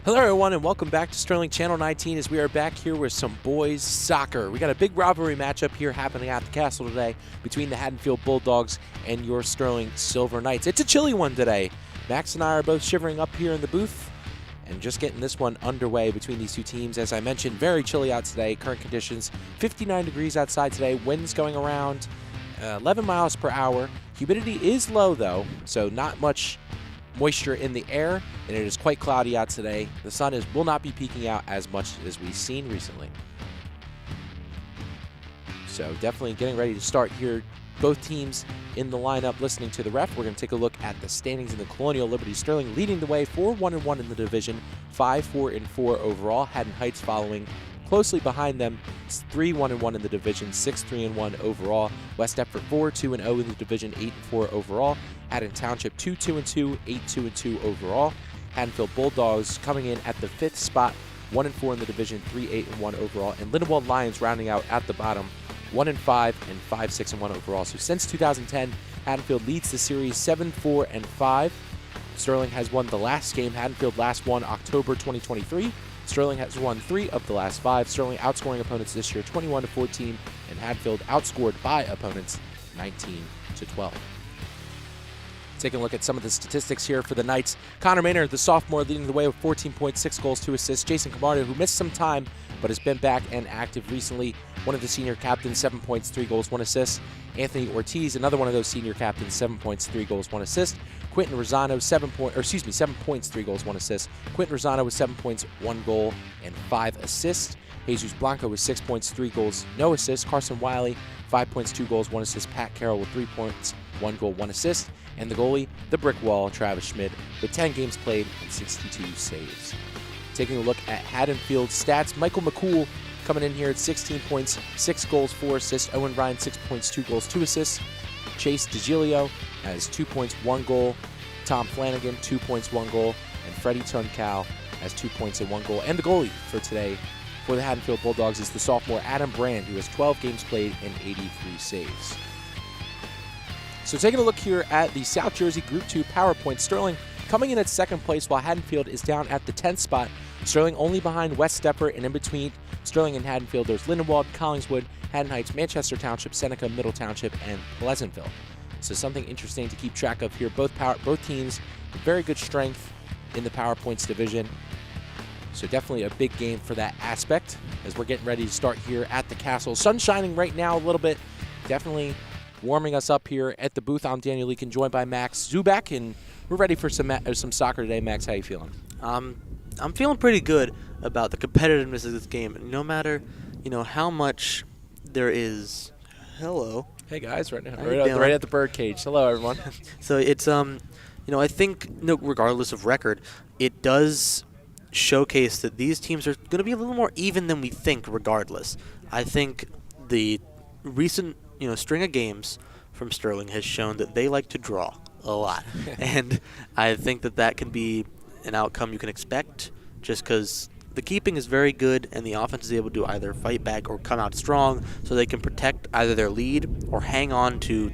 Hello everyone and welcome back to Sterling Channel 19 as we are back here with some boys soccer. We got a big rivalry matchup here happening at the Castle today between the Haddonfield Bulldogs and your Sterling Silver Knights. It's a chilly one today. Max and I are both shivering up here in the booth and just getting this one underway between these two teams. As I mentioned, very chilly out today. Current conditions, 59 degrees outside today. Winds going around 11 miles per hour. Humidity is low though, so not much moisture in the air, and it is quite cloudy out today. The sun will not be peeking out as much as we've seen recently. So definitely getting ready to start here. Both teams in the lineup listening to the ref. We're going to take a look at the standings in the Colonial Liberty. Sterling leading the way 4-1-1 in the division, 5-4-4 overall. Haddon Heights following closely behind them. It's 3-1-1 in the division, 6-3-1 overall. West Deptford 4-2-0 in the division, 8-4 overall. Haddon Township 2-2-2, 8-2-2 overall. Haddonfield Bulldogs coming in at the 5th spot, 1-4 in the division, 3-8-1 overall. And Lindenwold Lions rounding out at the bottom, 1-5 and 5-6-1 overall. So since 2010, Haddonfield leads the series 7-4-5. Sterling has won the last game. Haddonfield last won October 2023. Sterling has won 3 of the last 5. Sterling outscoring opponents this year 21-14, and Haddonfield outscored by opponents 19-12. Taking a look at some of the statistics here for the Knights. Connor Maynard, the sophomore, leading the way with 14.6 goals, 2 assists. Jason Camardo, who missed some time but has been back and active recently, one of the senior captains, 7 points, 3 goals, 1 assist. Anthony Ortiz, another one of those senior captains, 7 points, 3 goals, 1 assist. Quentin Rosano, 7 points, 3 goals, 1 assist. Quentin Rosano with 7 points, 1 goal, and 5 assists. Jesus Blanco with 6 points, 3 goals, no assists. Carson Wiley, 5 points, 2 goals, 1 assist. Pat Carroll with 3 points, 1 goal, 1 assist. And the goalie, the brick wall, Travis Schmidt, with 10 games played and 62 saves. Taking a look at Haddonfield's stats, Michael McCool coming in here at 16 points, 6 goals, 4 assists. Owen Ryan, 6 points, 2 goals, 2 assists. Chase DeGilio has 2 points, 1 goal. Tom Flanagan, 2 points, 1 goal. And Freddie Tuncal has 2 points and 1 goal. And the goalie for today for the Haddonfield Bulldogs is the sophomore Adam Brand, who has 12 games played and 83 saves. So taking a look here at the South Jersey Group 2 PowerPoint, Sterling coming in at 2nd place while Haddonfield is down at the 10th spot. Sterling only behind West Deptford, and in between Sterling and Haddonfield, there's Lindenwold, Collingswood, Haddon Heights, Manchester Township, Seneca, Middle Township, and Pleasantville. So something interesting to keep track of here. Both teams with very good strength in the PowerPoints division. So definitely a big game for that aspect as we're getting ready to start here at the Castle. Sun shining right now a little bit. Definitely warming us up here at the booth. I'm Daniel Leakin, joined by Max Zubak, and we're ready for some soccer today. Max, how you feeling? I'm feeling pretty good about the competitiveness of this game. No matter, how much there is. Hello. Hey guys, right at the birdcage. Hello everyone. So it's I think regardless of record, it does showcase that these teams are going to be a little more even than we think. Regardless, I think the recent string of games from Sterling has shown that they like to draw a lot, and I think that can be an outcome you can expect just because the keeping is very good and the offense is able to either fight back or come out strong so they can protect either their lead or hang on to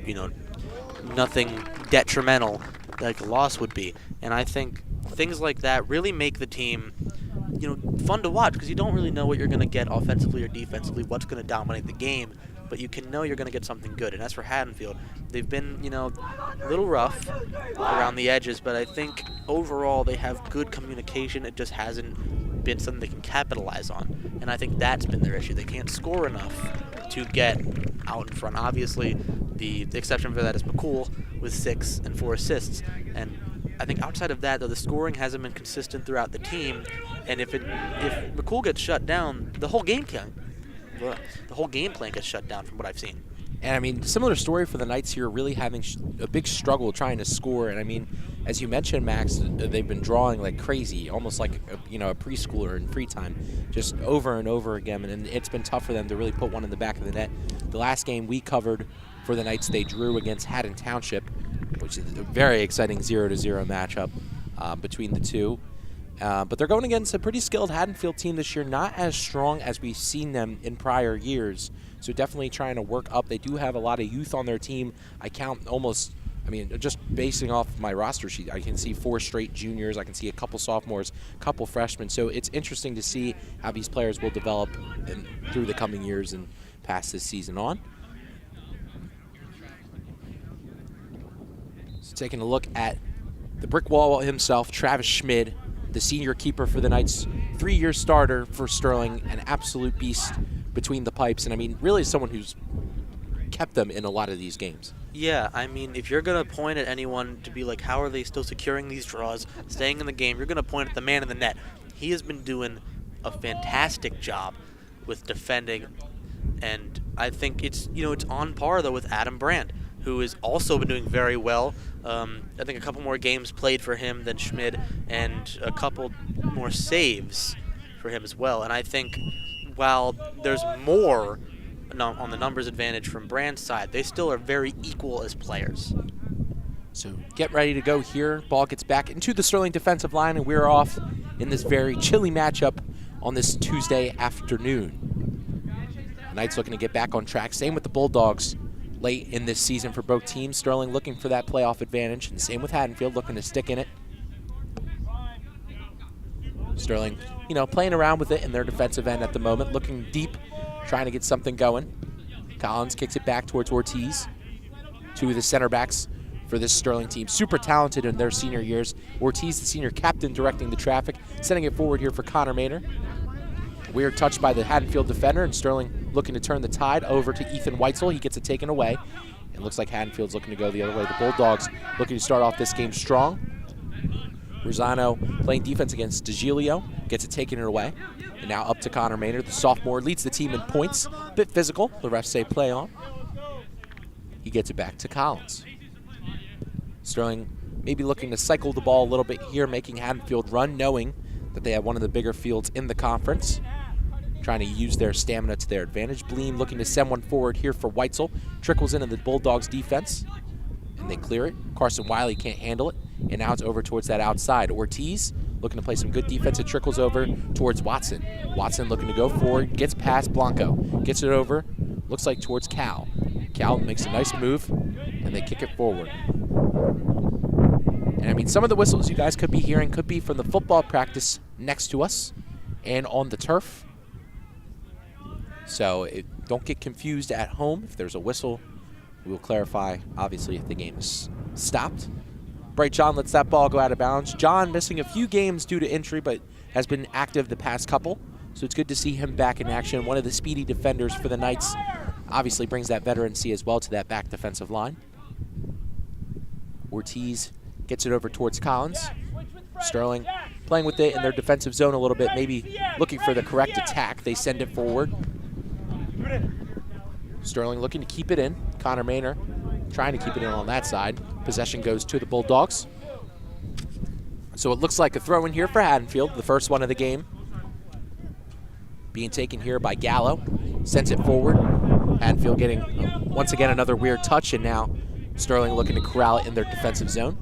nothing detrimental like a loss would be. And I think things like that really make the team fun to watch because you don't really know what you're going to get offensively or defensively, what's going to dominate the game, but you can know you're going to get something good. And as for Haddonfield, they've been, a little rough around the edges, but I think overall they have good communication. It just hasn't been something they can capitalize on. And I think that's been their issue. They can't score enough to get out in front. Obviously, the exception for that is McCool with 6 and 4 assists. And I think outside of that, though, the scoring hasn't been consistent throughout the team. And if McCool gets shut down, the whole game plan gets shut down from what I've seen. And I mean, similar story for the Knights here, really having a big struggle trying to score. And I mean, as you mentioned, Max, they've been drawing like crazy, almost like a preschooler in free time, just over and over again. And it's been tough for them to really put one in the back of the net. The last game we covered for the Knights, they drew against Haddon Township, which is a very exciting 0-0 matchup between the two. But they're going against a pretty skilled Haddonfield team this year, not as strong as we've seen them in prior years. So definitely trying to work up. They do have a lot of youth on their team. I count almost I mean, just basing off my roster sheet, I can see 4 straight juniors. I can see a couple sophomores, a couple freshmen. So it's interesting to see how these players will develop through the coming years and pass this season on. So taking a look at the brick wall himself, Travis Schmid, the senior keeper for the Knights, 3-year starter for Sterling, an absolute beast between the pipes. And I mean, really someone who's kept them in a lot of these games. Yeah, I mean, if you're going to point at anyone to be like, how are they still securing these draws, staying in the game, you're going to point at the man in the net. He has been doing a fantastic job with defending, and I think it's on par, though, with Adam Brand, who has also been doing very well. I think a couple more games played for him than Schmid, and a couple more saves for him as well. And I think while there's more on the numbers advantage from Brand's side, they still are very equal as players. So get ready to go here. Ball gets back into the Sterling defensive line, and we're off in this very chilly matchup on this Tuesday afternoon. The Knights looking to get back on track. Same with the Bulldogs late in this season for both teams. Sterling looking for that playoff advantage, and same with Haddonfield, looking to stick in it. Sterling, playing around with it in their defensive end at the moment, looking deep, trying to get something going. Collins kicks it back towards Ortiz. 2 of the center backs for this Sterling team. Super talented in their senior years. Ortiz, the senior captain, directing the traffic. Sending it forward here for Connor Maynor. Weird touch by the Haddonfield defender, and Sterling looking to turn the tide over to Ethan Weitzel. He gets it taken away. It looks like Haddonfield's looking to go the other way. The Bulldogs looking to start off this game strong. Rosano playing defense against DeGilio, gets it taken away. And now up to Connor Maynor, the sophomore, leads the team in points. A bit physical, the refs say play on. He gets it back to Collins. Sterling maybe looking to cycle the ball a little bit here, making Haddonfield run, knowing that they have one of the bigger fields in the conference. Trying to use their stamina to their advantage. Bleem looking to send one forward here for Weitzel. Trickles into the Bulldogs defense, and they clear it. Carson Wiley can't handle it, and now it's over towards that outside. Ortiz looking to play some good defense. It trickles over towards Watson. Watson looking to go forward, gets past Blanco, gets it over, looks like towards Cal. Cal makes a nice move, and they kick it forward. And I mean, some of the whistles you guys could be hearing could be from the football practice next to us and on the turf. So don't get confused at home. If there's a whistle, we will clarify, obviously, if the game is stopped. Bright John lets that ball go out of bounds. John missing a few games due to injury, but has been active the past couple. So it's good to see him back in action. One of the speedy defenders for the Knights. Obviously brings that veterancy as well to that back defensive line. Ortiz gets it over towards Collins. Sterling playing with it in their defensive zone a little bit, maybe looking for the correct attack. They send it forward. Sterling looking to keep it in. Connor Maynor trying to keep it in on that side. Possession goes to the Bulldogs. So it looks like a throw in here for Haddonfield, the first one of the game. Being taken here by Gallo. Sends it forward. Haddonfield getting, once again, another weird touch, and now Sterling looking to corral it in their defensive zone.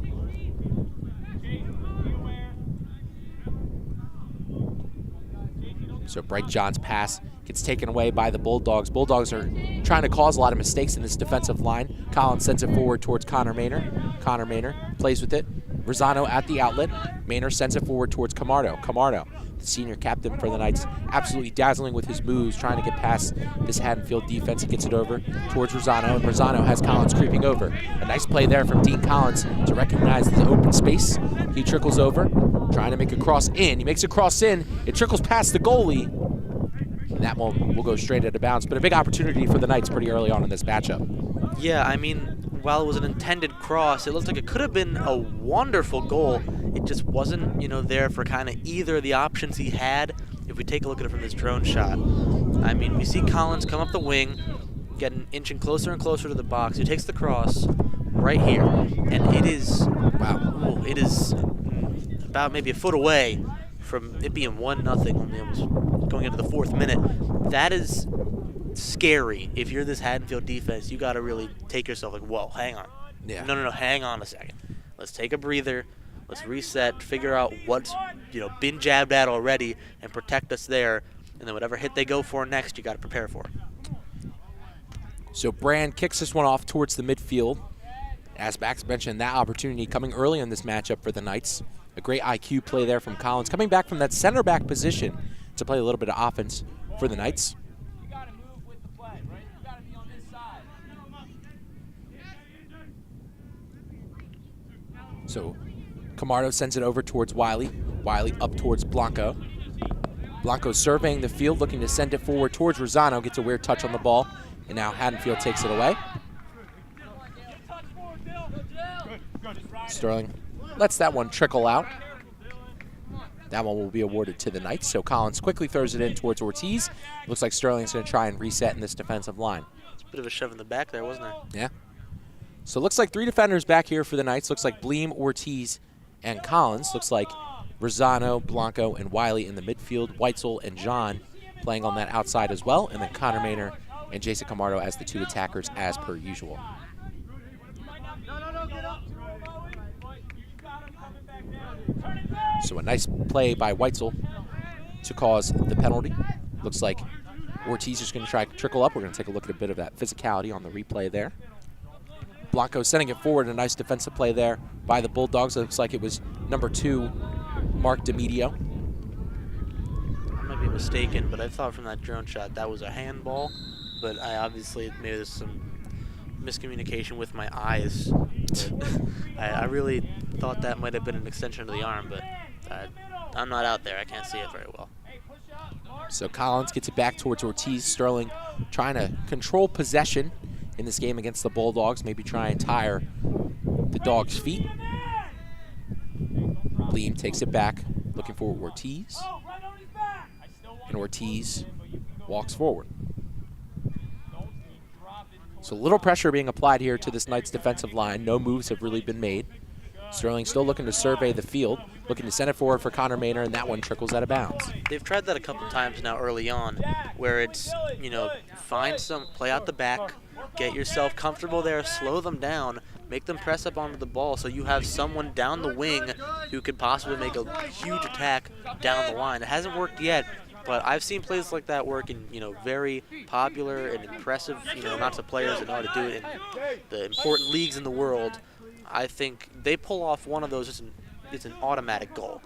So Bright John's pass gets taken away by the Bulldogs. Bulldogs are trying to cause a lot of mistakes in this defensive line. Collins sends it forward towards Connor Maynor. Connor Maynor plays with it. Rosano at the outlet. Maynor sends it forward towards Camardo. Camardo, the senior captain for the Knights, absolutely dazzling with his moves, trying to get past this Haddonfield defense. He gets it over towards Rosano, and Rosano has Collins creeping over. A nice play there from Dean Collins to recognize the open space. He trickles over, trying to make a cross in. He makes a cross in. It trickles past the goalie. And that one will go straight out of bounds. But a big opportunity for the Knights pretty early on in this matchup. Yeah, I mean, while it was an intended cross, it looked like it could have been a wonderful goal. It just wasn't, there for kind of either of the options he had. If we take a look at it from this drone shot, I mean, we see Collins come up the wing, getting inching closer and closer to the box. He takes the cross right here, and it is, wow, it is about maybe a foot away from it being 1-0, only almost going into the 4th minute. That is scary. If you're this Haddonfield defense, you got to really take yourself like, whoa, hang on. Yeah. No, hang on a second. Let's take a breather. Let's reset, figure out what's been jabbed at already, and protect us there. And then whatever hit they go for next, you got to prepare for. So Brand kicks this one off towards the midfield. As Max mentioned, that opportunity coming early in this matchup for the Knights. A great IQ play there from Collins, coming back from that center back position to play a little bit of offense for the Knights. So Camardo sends it over towards Wiley. Wiley up towards Blanco. Blanco surveying the field, looking to send it forward towards Rosano. Gets a weird touch on the ball, and now Haddonfield takes it away. Sterling lets that one trickle out. That one will be awarded to the Knights, so Collins quickly throws it in towards Ortiz. Looks like Sterling's going to try and reset in this defensive line. It's a bit of a shove in the back there, wasn't it? Yeah. So it looks like 3 defenders back here for the Knights. Looks like Bleem, Ortiz, and Collins. Looks like Rosano, Blanco, and Wiley in the midfield. Weitzel and John playing on that outside as well. And then Connor Maynor and Jason Camardo as the 2 attackers as per usual. So a nice play by Weitzel to cause the penalty. Looks like Ortiz is going to try to trickle up. We're going to take a look at a bit of that physicality on the replay there. Blanco sending it forward. A nice defensive play there by the Bulldogs. It looks like it was number 2, Mark DeMedio. I might be mistaken, but I thought from that drone shot that was a handball. But I obviously, maybe there's some miscommunication with my eyes. I really thought that might have been an extension of the arm, but I'm not out there. I can't see it very well. So Collins gets it back towards Ortiz. Sterling trying to control possession in this game against the Bulldogs. Maybe try and tire the Dogs' feet. Bleem takes it back, looking for Ortiz. And Ortiz walks forward. So little pressure being applied here to this Knights defensive line. No moves have really been made. Sterling still looking to survey the field, looking to send it forward for Connor Maynor, and that one trickles out of bounds. They've tried that a couple times now early on, where it's, you know, play out the back, get yourself comfortable there, slow them down, make them press up onto the ball so you have someone down the wing who could possibly make a huge attack down the line. It hasn't worked yet, but I've seen plays like that work in, you know, very popular and impressive, you know, amounts of players that know how to do it in the important leagues in the world. I think they pull off one of those, it's an automatic goal.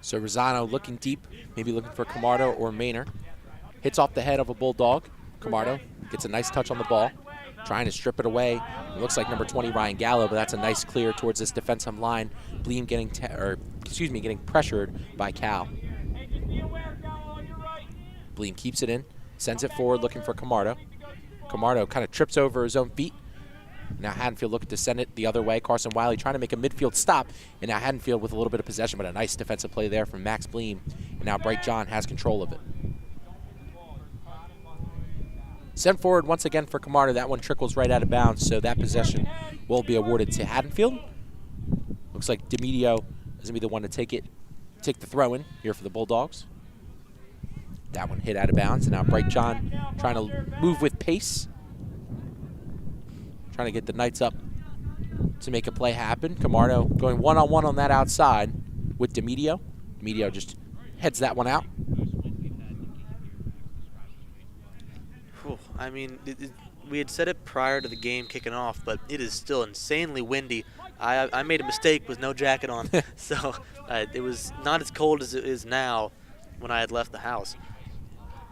So Rosano looking deep, maybe looking for Camardo or Maynor. Hits off the head of a Bulldog. Camardo gets a nice touch on the ball, trying to strip it away. It looks like number 20, Ryan Gallo, but that's a nice clear towards this defensive line. Bleem getting pressured by Cal. Bleem keeps it in, sends it forward looking for Camardo. Camardo kind of trips over his own feet. Now Haddonfield looking to send it the other way. Carson Wiley trying to make a midfield stop. And now Haddonfield with a little bit of possession, but a nice defensive play there from Max Bleem. And now Bright John has control of it. Sent forward once again for Camardo. That one trickles right out of bounds, so that possession will be awarded to Haddonfield. Looks like DeMedio is going to be the one to take the throw in here for the Bulldogs. That one hit out of bounds, and now Bright John trying to move with pace. Trying to get the Knights up to make a play happen. Camardo going one-on-one on that outside with DeMedio. DeMedio just heads that one out. I mean, we had said it prior to the game kicking off, but it is still insanely windy. I made a mistake with no jacket on, so it was not as cold as it is now when I had left the house.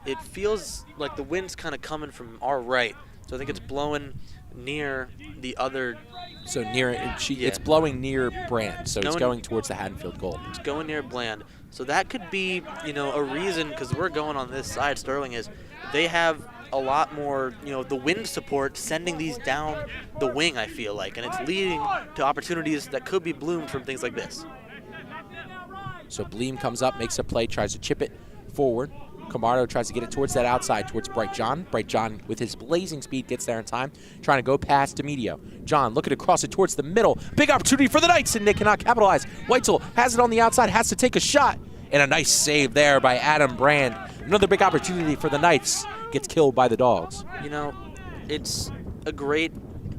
It feels like the wind's kind of coming from our right, so I think it's blowing near the other. So near it's blowing near Brand, so it's going towards the Haddonfield goal. It's going near Bland, so that could be, you know, a reason, because we're going on this side. Sterling is, they have a lot more, you know, the wind support sending these down the wing, I feel like, and it's leading to opportunities that could be bloomed from things like this. So Bleem comes up, makes a play, tries to chip it forward. Camardo tries to get it towards that outside, towards Bright John. Bright John, with his blazing speed, gets there in time, trying to go past DeMedio. John looking to cross it towards the middle. Big opportunity for the Knights, and they cannot capitalize. Weitzel has it on the outside, has to take a shot. And a nice save there by Adam Brand. Another big opportunity for the Knights. Gets killed by the Dogs. You know, it's a great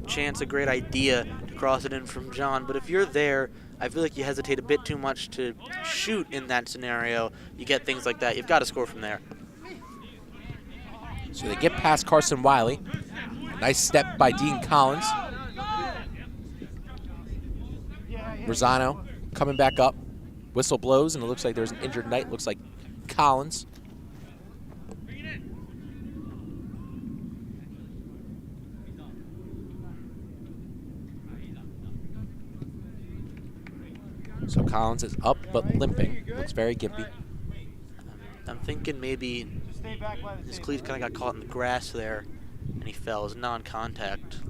chance, a great idea to cross it in from John, but if you're there, I feel like you hesitate a bit too much to shoot in that scenario. You get things like that. You've got to score from there. So they get past Carson Wiley. A nice step by Dean Collins. Rosano coming back up. Whistle blows, and it looks like there's an injured Knight. Looks like Collins. So Collins is up but limping. Looks very gimpy. I'm thinking maybe his cleat kind of got caught in the grass there, and he fell. As non-contact.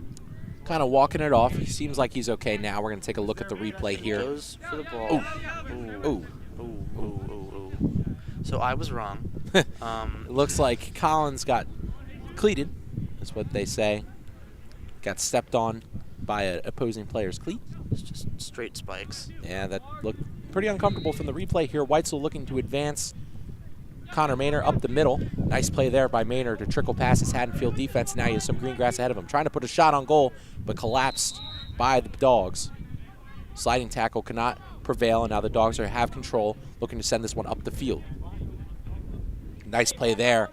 Kind of walking it off. He seems like he's okay now. We're going to take a look at the replay here. Goes for the ball. Ooh. Ooh. So I was wrong. It looks like Collins got cleated, is what they say. Got stepped on by an opposing player's cleat. It's just straight spikes. Yeah, that looked pretty uncomfortable from the replay here. Weitzel looking to advance. Connor Maynard up the middle. Nice play there by Maynard to trickle past his Haddonfield defense. Now he has some green grass ahead of him. Trying to put a shot on goal, but collapsed by the Dogs. Sliding tackle cannot prevail, and now the Dogs have control, looking to send this one up the field. Nice play there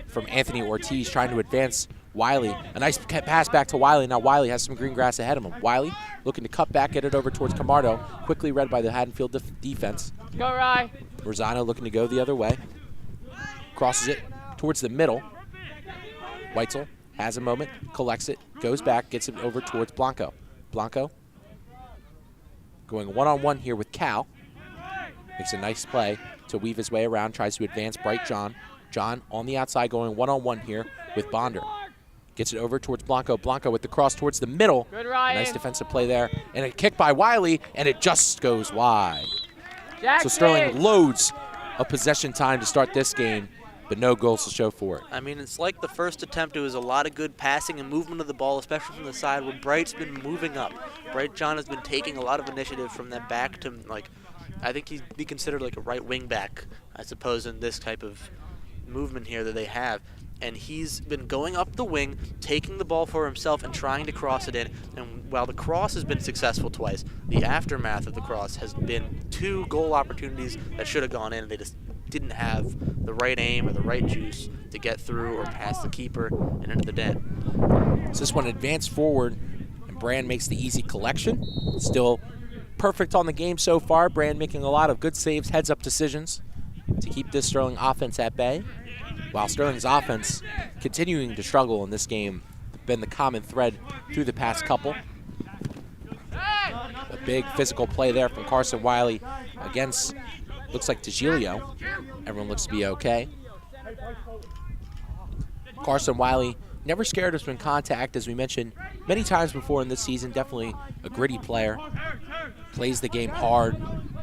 from Anthony Ortiz trying to advance Wiley. A nice pass back to Wiley. Now Wiley has some green grass ahead of him. Wiley looking to cut back, get it over towards Camardo. Quickly read by the Haddonfield defense. Go, Rye. Rosano looking to go the other way. Crosses it towards the middle. Weitzel has a moment, collects it, goes back, gets it over towards Blanco. Blanco going one-on-one here with Cal. Makes a nice play to weave his way around, tries to advance Bright John. John on the outside going one-on-one here with Bonder. Gets it over towards Blanco. Blanco with the cross towards the middle. Good, Ryan. Nice defensive play there. And a kick by Wiley, and it just goes wide. Jackson. So Sterling loads of possession time to start this game, but no goals to show for it. I mean, it's like the first attempt. It was a lot of good passing and movement of the ball, especially from the side where Bright's been moving up. Bright John has been taking a lot of initiative from that back to, like, I think he'd be considered like a right wing back, I suppose, in this type of movement here that they have. And he's been going up the wing, taking the ball for himself and trying to cross it in. And while the cross has been successful twice, the aftermath of the cross has been 2 goal opportunities that should have gone in. They just didn't have the right aim or the right juice to get through or past the keeper and into the net. So this one advanced forward, and Brand makes the easy collection. Still perfect on the game so far. Brand making a lot of good saves, heads-up decisions to keep this Sterling offense at bay. While Sterling's offense continuing to struggle in this game, been the common thread through the past couple. A big physical play there from Carson Wiley against, looks like DeGilio. Everyone looks to be okay. Carson Wiley never scared us from contact, as we mentioned many times before in this season. Definitely a gritty player. Plays the game hard.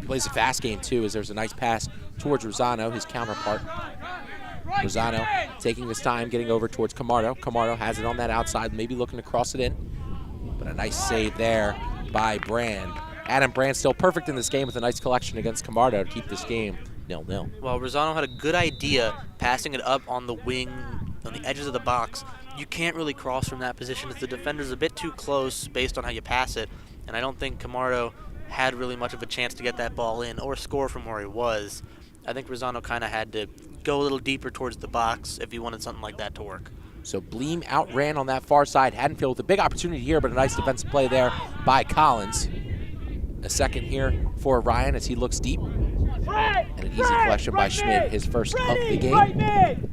Plays a fast game too, as there's a nice pass towards Rosano, his counterpart. Rosano taking his time, getting over towards Camardo. Camardo has it on that outside, maybe looking to cross it in. But a nice save there by Brand. Adam Brand still perfect in this game with a nice collection against Camardo to keep this game 0-0. Well, Rosano had a good idea passing it up on the wing, on the edges of the box. You can't really cross from that position as the defender's a bit too close based on how you pass it. And I don't think Camardo had really much of a chance to get that ball in or score from where he was. I think Rosano kind of had to go a little deeper towards the box if he wanted something like that to work. So Bleem outran on that far side. Haddonfield with a big opportunity here, but a nice defensive play there by Collins. A second here for Ryan as he looks deep. And an easy collection by Schmidt, his first of the game.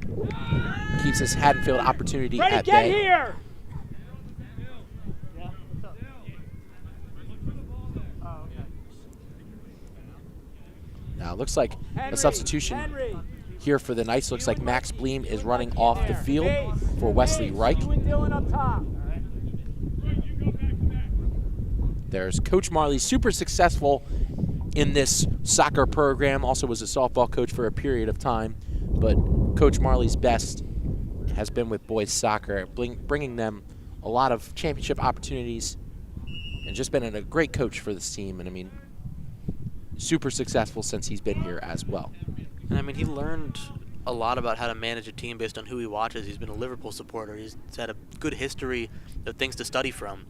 Keeps his Haddonfield opportunity at bay. Here. Now it looks like a substitution here for the Knights. Looks like Max Bleem is running off the field for Wesley Reich. There's Coach Marley, super successful in this soccer program. Also was a softball coach for a period of time. But Coach Marley's best has been with boys soccer, bringing them a lot of championship opportunities and just been a great coach for this team. And I mean, super successful since he's been here as well. And I mean, he learned a lot about how to manage a team based on who he watches. He's been a Liverpool supporter. He's had a good history of things to study from.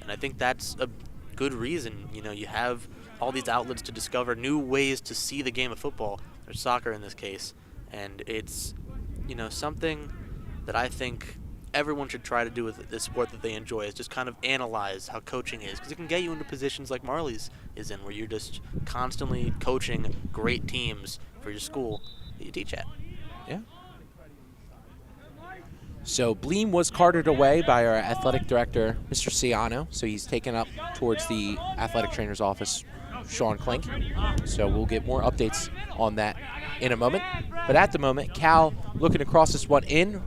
And I think that's a good reason. You know, you have all these outlets to discover new ways to see the game of football, or soccer in this case. And it's, you know, something that I think everyone should try to do with this sport that they enjoy is just kind of analyze how coaching is, because it can get you into positions like Marley's is in, where you're just constantly coaching great teams for your school that you teach at. Yeah. So Bleem was carted away by our athletic director, Mr. Ciano. So he's taken up towards the athletic trainer's office, Sean Klink. So we'll get more updates on that in a moment. But at the moment, Cal looking to cross this one in.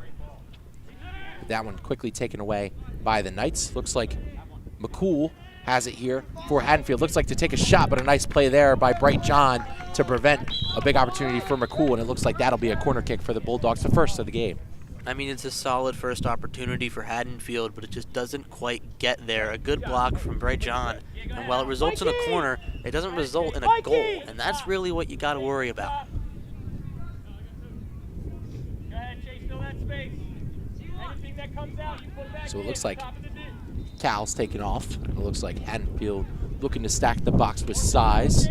That one quickly taken away by the Knights. Looks like McCool has it here for Haddonfield. Looks like to take a shot, but a nice play there by Bright John to prevent a big opportunity for McCool, and it looks like that'll be a corner kick for the Bulldogs, the first of the game. I mean, it's a solid first opportunity for Haddonfield, but it just doesn't quite get there. A good block from Bright John, and while it results in a corner, it doesn't result in a goal, and that's really what you got to worry about. So it looks like Cal's taking off. It looks like Haddonfield looking to stack the box with size.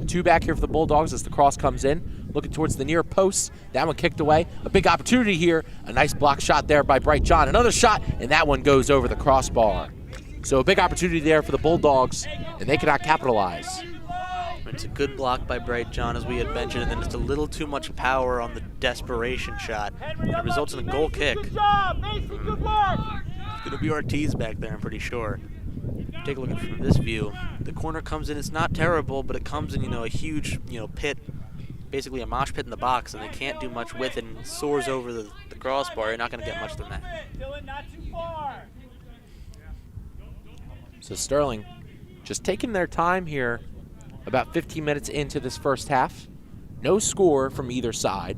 2 back here for the Bulldogs as the cross comes in. Looking towards the near post. That one kicked away. A big opportunity here. A nice block shot there by Bright John. Another shot, and that one goes over the crossbar. So a big opportunity there for the Bulldogs, and they cannot capitalize. It's a good block by Bright John, as we had mentioned, and then just a little too much power on the desperation shot. And it results in a goal kick. It's going to be Ortiz back there, I'm pretty sure. Take a look at it from this view. The corner comes in. It's not terrible, but it comes in, a huge, pit, basically a mosh pit in the box, and they can't do much with it, and it soars over the crossbar. You're not going to get much from that. So Sterling just taking their time here. About 15 minutes into this first half. No score from either side.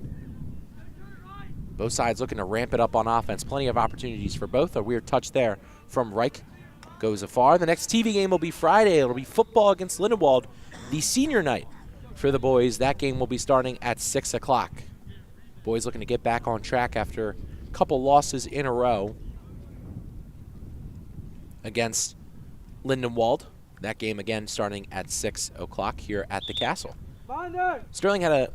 Both sides looking to ramp it up on offense. Plenty of opportunities for both. A weird touch there from Reich. Goes afar. The next TV game will be Friday. It'll be football against Lindenwold, the senior night for the boys. That game will be starting at 6 o'clock. Boys looking to get back on track after a couple losses in a row against Lindenwold. That game again starting at 6 o'clock here at the Castle. Sterling had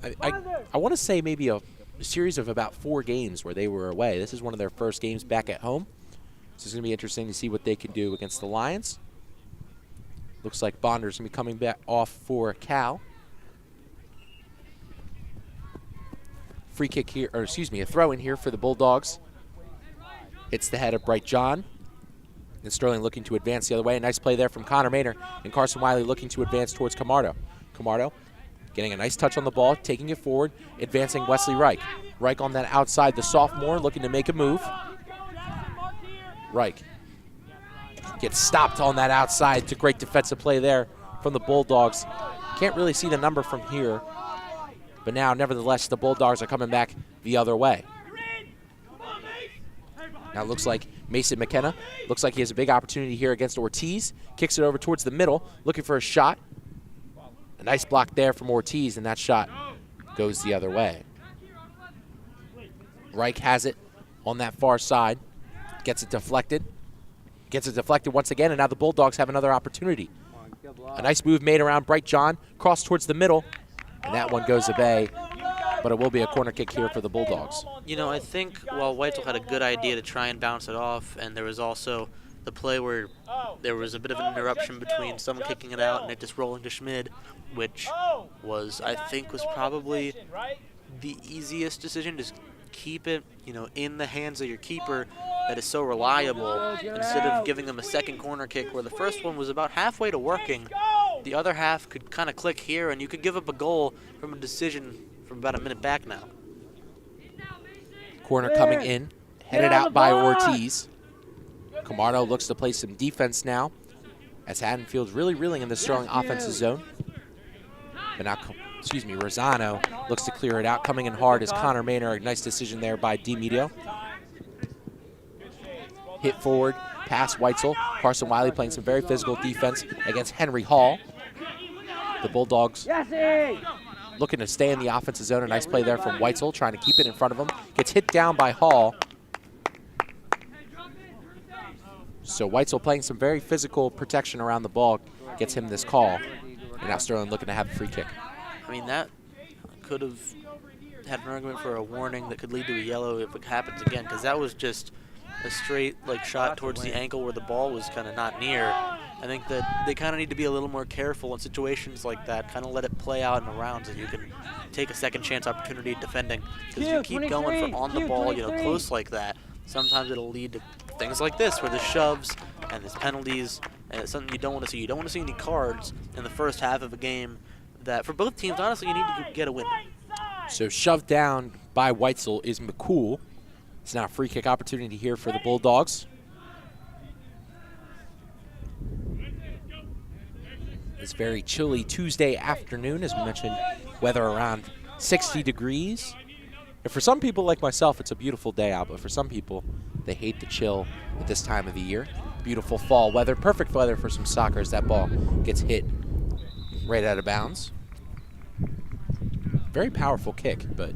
I want to say maybe a series of about 4 games where they were away. This is one of their first games back at home. So it's going to be interesting to see what they can do against the Lions. Looks like Bonder's going to be coming back off for Cal. Free kick here, or excuse me, a throw in here for the Bulldogs. Hits the head of Bright John. And Sterling looking to advance the other way. A nice play there from Connor Maynor. And Carson Wiley looking to advance towards Camardo. Camardo getting a nice touch on the ball, taking it forward, advancing Wesley Reich. Reich on that outside, the sophomore looking to make a move. Reich gets stopped on that outside. It's a great defensive play there from the Bulldogs. Can't really see the number from here. But now, nevertheless, the Bulldogs are coming back the other way. Now it looks like Mason McKenna. Looks like he has a big opportunity here against Ortiz. Kicks it over towards the middle, looking for a shot. A nice block there from Ortiz, and that shot goes the other way. Reich has it on that far side. Gets it deflected. Gets it deflected once again, and now the Bulldogs have another opportunity. A nice move made around Bright John. Cross towards the middle, and that one goes away. But it will be a corner kick here for the Bulldogs. I think while Weitzel had a good idea to try and bounce it off, and there was also the play where there was a bit of an interruption between someone kicking it out and it just rolling to Schmid, which I think was probably the easiest decision. Just keep it, in the hands of your keeper that is so reliable, instead of giving them a second corner kick where the first one was about halfway to working. The other half could kind of click here, and you could give up a goal from a decision from about a minute back now. Corner coming in, headed out by Ortiz. Camardo looks to play some defense now, as Haddonfield's really reeling in the Sterling offensive zone. But now, Rosano looks to clear it out. Coming in hard is Connor Maynor. A nice decision there by DiMedio. Hit forward, pass Weitzel. Carson Wiley playing some very physical defense against Henry Hall. The Bulldogs looking to stay in the offensive zone. A nice play there from Weitzel, trying to keep it in front of him. Gets hit down by Hall. So Weitzel playing some very physical protection around the ball gets him this call. And now Sterling looking to have a free kick. I mean, that could have had an argument for a warning that could lead to a yellow if it happens again, because that was just a straight shot towards the ankle where the ball was kind of not near. I think that they kind of need to be a little more careful in situations like that, kind of let it play out in the rounds, and you can take a second chance opportunity defending. Because you keep going for on the ball, close like that, sometimes it'll lead to things like this where there's shoves and there's penalties, and it's something you don't want to see. You don't want to see any cards in the first half of a game that, for both teams, honestly, you need to get a win. So shoved down by Weitzel is McCool. It's now a free kick opportunity here for the Bulldogs. It's very chilly Tuesday afternoon, as we mentioned, weather around 60 degrees. And for some people like myself, it's a beautiful day out, but for some people, they hate the chill at this time of the year. Beautiful fall weather, perfect weather for some soccer as that ball gets hit right out of bounds. Very powerful kick, but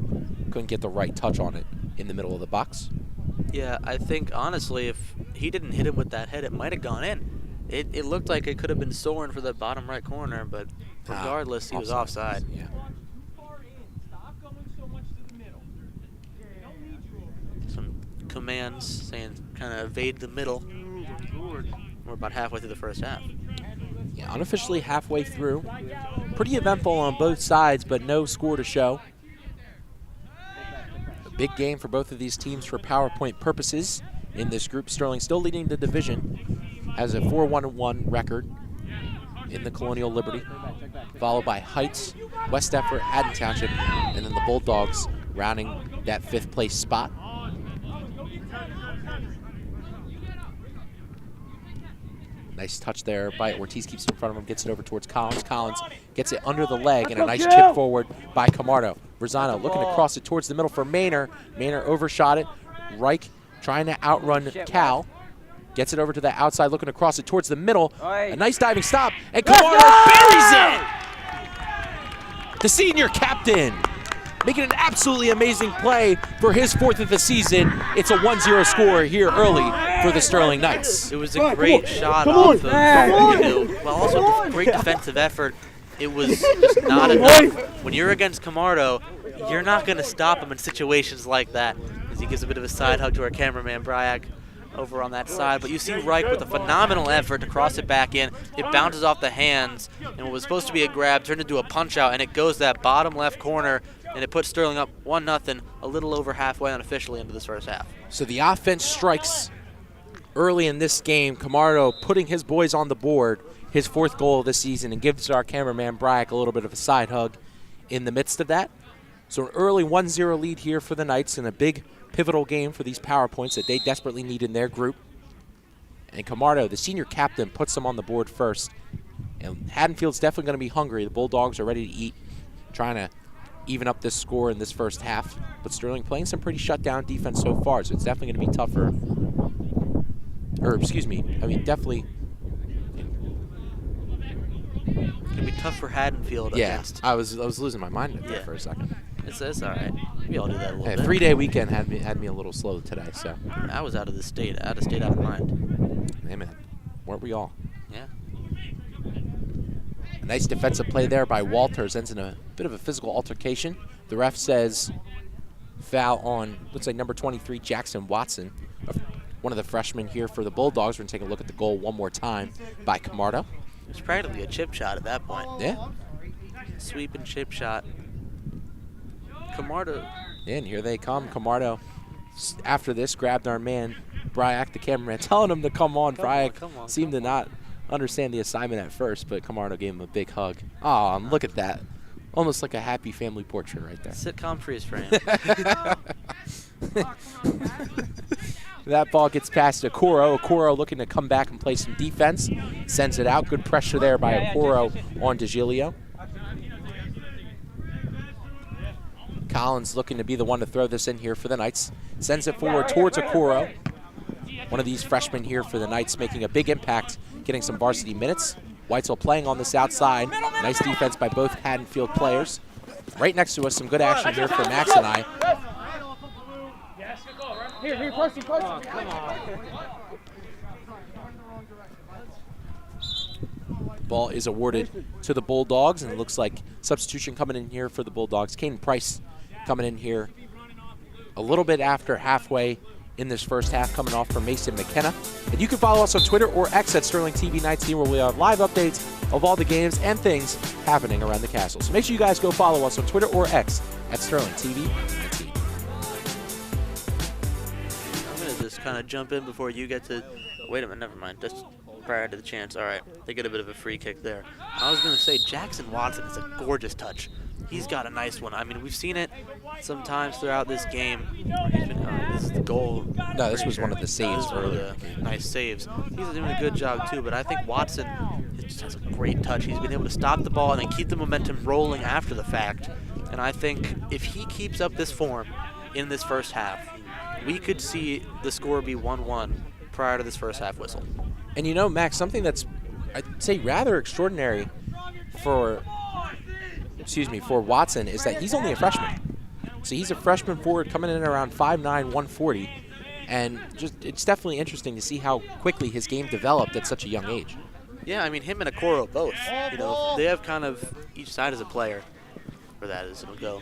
couldn't get the right touch on it in the middle of the box. Yeah, I think, honestly, if he didn't hit him with that head, it might have gone in. It looked like it could have been soaring for the bottom right corner, but regardless, he was offside. Yeah. Some commands saying kind of evade the middle. We're about halfway through the first half. Yeah, unofficially halfway through. Pretty eventful on both sides, but no score to show. A big game for both of these teams for PowerPoint purposes in this group. Sterling still leading the division, has a 4-1-1 record in the Colonial Liberty, followed by Heights, West Effort, Haddon Township, and then the Bulldogs rounding that 5th place spot. Nice touch there by Ortiz, keeps it in front of him, gets it over towards Collins. Collins gets it under the leg, and a nice chip forward by Camardo. Rosano looking to cross it towards the middle for Maynor. Maynor overshot it. Reich trying to outrun Cal. Gets it over to the outside, looking to cross it towards the middle. A nice diving stop, and Camardo buries it! The senior captain making an absolutely amazing play for his 4th of the season. It's a 1-0 score here early for the Sterling Knights. It was a great shot off of while also a great defensive effort. It was just not enough. When you're against Camardo, you're not going to stop him in situations like that. As he gives a bit of a side hug to our cameraman, Bryak, over on that side. But you see Reich with a phenomenal effort to cross it back in. It bounces off the hands, and what was supposed to be a grab turned into a punch-out, and it goes that bottom left corner, and it puts Sterling up 1-0, a little over halfway unofficially into this first half. So the offense strikes early in this game. Camardo putting his boys on the board, his 4th goal of the season, and gives our cameraman Bryak a little bit of a side hug in the midst of that. So an early 1-0 lead here for the Knights in a big pivotal game for these power points that they desperately need in their group. And Camardo, the senior captain, puts them on the board first. And Haddonfield's definitely going to be hungry. The Bulldogs are ready to eat, trying to even up this score in this first half. But Sterling playing some pretty shutdown defense so far, so it's definitely going to be tougher. Or, excuse me, I mean, definitely. It's going to be tough for Haddonfield against. I was losing my mind there for a second. It's all right. We all do that a little bit. 3-day weekend had me a little slow today, so. I was out of the state, out of mind. Hey, man, weren't we all? Yeah. A nice defensive play there by Walters ends in a bit of a physical altercation. The ref says foul on, looks like number 23, Jackson Watson, one of the freshmen here for the Bulldogs. We're going to take a look at the goal one more time by Camardo. It was practically a chip shot at that point. Yeah. Sweep and chip shot. Camardo. And here they come. Camardo, after this, grabbed our man, Bryak, the cameraman, telling him to come on. Bryak seemed to not understand the assignment at first, but Camardo gave him a big hug. Oh, look at that. Almost like a happy family portrait right there. Sitcom freeze frame. That ball gets past Okoro. Okoro looking to come back and play some defense. Sends it out. Good pressure there by Okoro on DeGilio. Collins looking to be the one to throw this in here for the Knights. Sends it forward towards Okoro. One of these freshmen here for the Knights making a big impact, getting some varsity minutes. Weitzel playing on this outside. Nice defense by both Haddonfield players. Right next to us, some good action here for Max and I. Here, close. Come on. Ball is awarded to the Bulldogs, and it looks like substitution coming in here for the Bulldogs. Caden Price coming in here a little bit after halfway in this first half, coming off from Mason McKenna. And you can follow us on Twitter or X at SterlingTV19, where we have live updates of all the games and things happening around the castle. So make sure you guys go follow us on Twitter or X at SterlingTV19. I'm going to just kind of jump in before you get to... Wait a minute, never mind. Just prior to the chance. All right, they get a bit of a free kick there. I was going to say Jackson Watson is a gorgeous touch. He's got a nice one. I mean, we've seen it sometimes throughout this game. This is the goal. No, this was one of the saves earlier. Nice saves. He's doing a good job, too, but I think Watson just has a great touch. He's been able to stop the ball and then keep the momentum rolling after the fact. And I think if he keeps up this form in this first half, we could see the score be 1-1 prior to this first half whistle. And you know, Max, something that's, I'd say, rather extraordinary for Watson is that he's only a freshman. So he's a freshman forward coming in around 5'9", 140. And just it's definitely interesting to see how quickly his game developed at such a young age. Yeah, I mean, him and Okoro both. You know, they have kind of each side as a player. For that is it'll go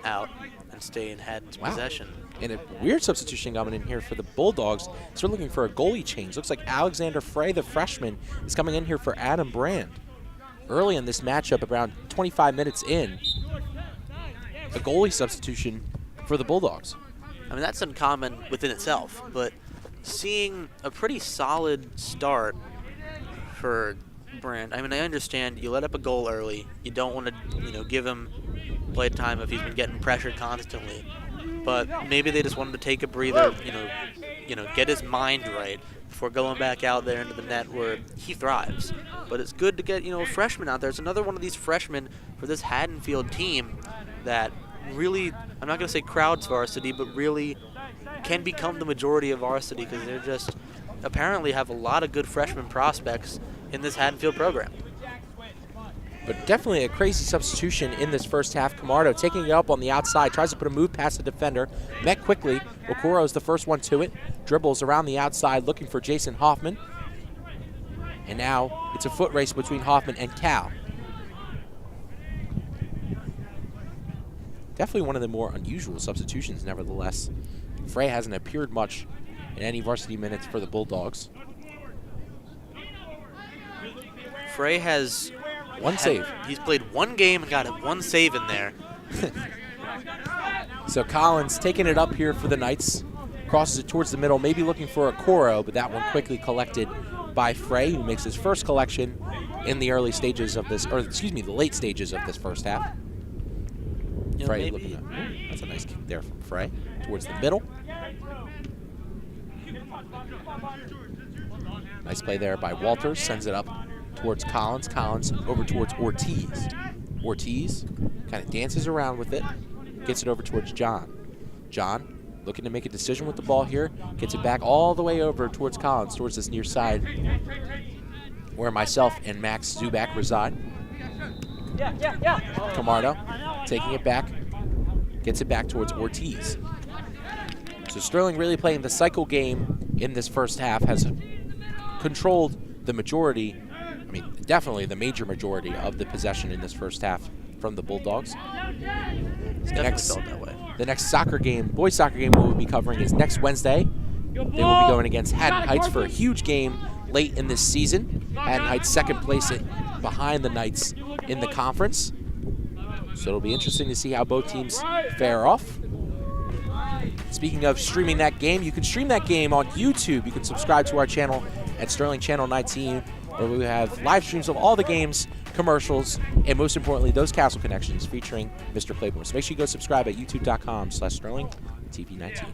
out and stay in Haddon's possession. And a weird substitution coming in here for the Bulldogs. So we're looking for a goalie change. Looks like Alexander Frey, the freshman, is coming in here for Adam Brand. Early in this matchup, around 25 minutes in, a goalie substitution for the Bulldogs. I mean, that's uncommon within itself, but seeing a pretty solid start for Brand. I mean, I understand you let up a goal early. You don't want to, give him play time if he's been getting pressured constantly. But maybe they just wanted to take a breather, get his mind right before going back out there into the net where he thrives. But it's good to get, a freshman out there. It's another one of these freshmen for this Haddonfield team that really, I'm not going to say crowds varsity, but really can become the majority of varsity because they're just apparently have a lot of good freshman prospects in this Haddonfield program. But definitely a crazy substitution in this first half. Camardo taking it up on the outside, tries to put a move past the defender. Met quickly. Okoro is the first one to it. Dribbles around the outside looking for Jason Hoffman. And now it's a foot race between Hoffman and Cal. Definitely one of the more unusual substitutions, nevertheless. Frey hasn't appeared much in any varsity minutes for the Bulldogs. Frey has save. He's played one game and got one save in there. So Collins taking it up here for the Knights. Crosses it towards the middle, maybe looking for Okoro, but that one quickly collected by Frey, who makes his first collection in the early stages of this, the late stages of this first half. Frey looking at, that's a nice kick there from Frey towards the middle. Nice play there by Walters, sends it up towards Collins. Collins over towards Ortiz. Ortiz kind of dances around with it, gets it over towards John. John looking to make a decision with the ball here, gets it back all the way over towards Collins, towards this near side where myself and Max Zubak reside. Camardo taking it back, gets it back towards Ortiz. So Sterling really playing the cycle game in this first half, has controlled the majority, definitely the major majority of the possession in this first half from the Bulldogs. The next soccer game, boys soccer game we'll be covering is next Wednesday. They will be going against Haddon Heights for a huge game late in this season. Haddon Heights second place behind the Knights in the conference. So it'll be interesting to see how both teams fare off. Speaking of streaming that game, you can stream that game on YouTube. You can subscribe to our channel at Sterling Channel 19, where we have live streams of all the games, commercials, and most importantly, those Castle Connections featuring Mr. Playboy. So make sure you go subscribe at youtube.com/SterlingTV19.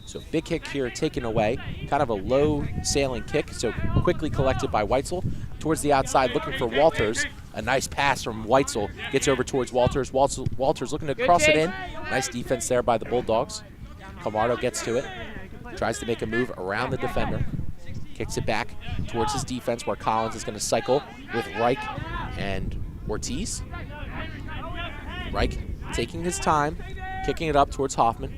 So big kick here taken away, kind of a low sailing kick, so quickly collected by Weitzel. Towards the outside looking for Walters. A nice pass from Weitzel, gets over towards Walters. Walters looking to cross it in. Nice defense there by the Bulldogs. Camardo gets to it, tries to make a move around the defender. Kicks it back towards his defense where Collins is going to cycle with Reich and Ortiz. Reich taking his time, kicking it up towards Hoffman.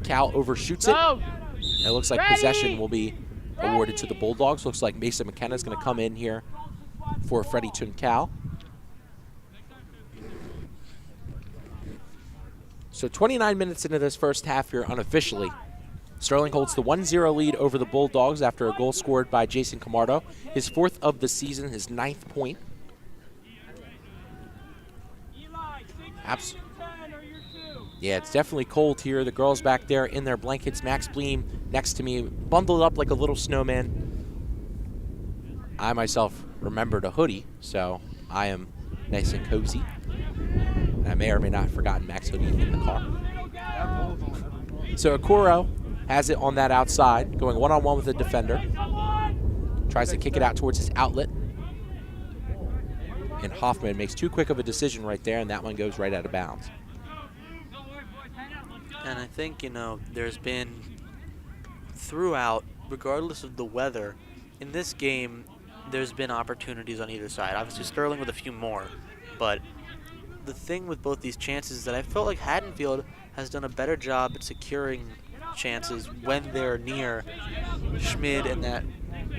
Cal overshoots it. And it looks like possession will be awarded to the Bulldogs. Looks like Mason McKenna is going to come in here for Freddie Tuncal. So 29 minutes into this first half here unofficially. Sterling holds the 1-0 lead over the Bulldogs after a goal scored by Jason Camardo. His 4th of the season, his 9th point. Yeah, it's definitely cold here. The girls back there in their blankets. Max Bleem next to me, bundled up like a little snowman. I myself remembered a hoodie, so I am nice and cozy. And I may or may not have forgotten Max hoodie in the car. So Okoro has it on that outside, going one-on-one with the defender. Tries to kick it out towards his outlet. And Hoffman makes too quick of a decision right there, and that one goes right out of bounds. And I think, you know, there's been throughout, regardless of the weather, in this game, there's been opportunities on either side. Obviously, Sterling with a few more, but the thing with both these chances is that I felt like Haddonfield has done a better job at securing chances when they're near Schmid in that,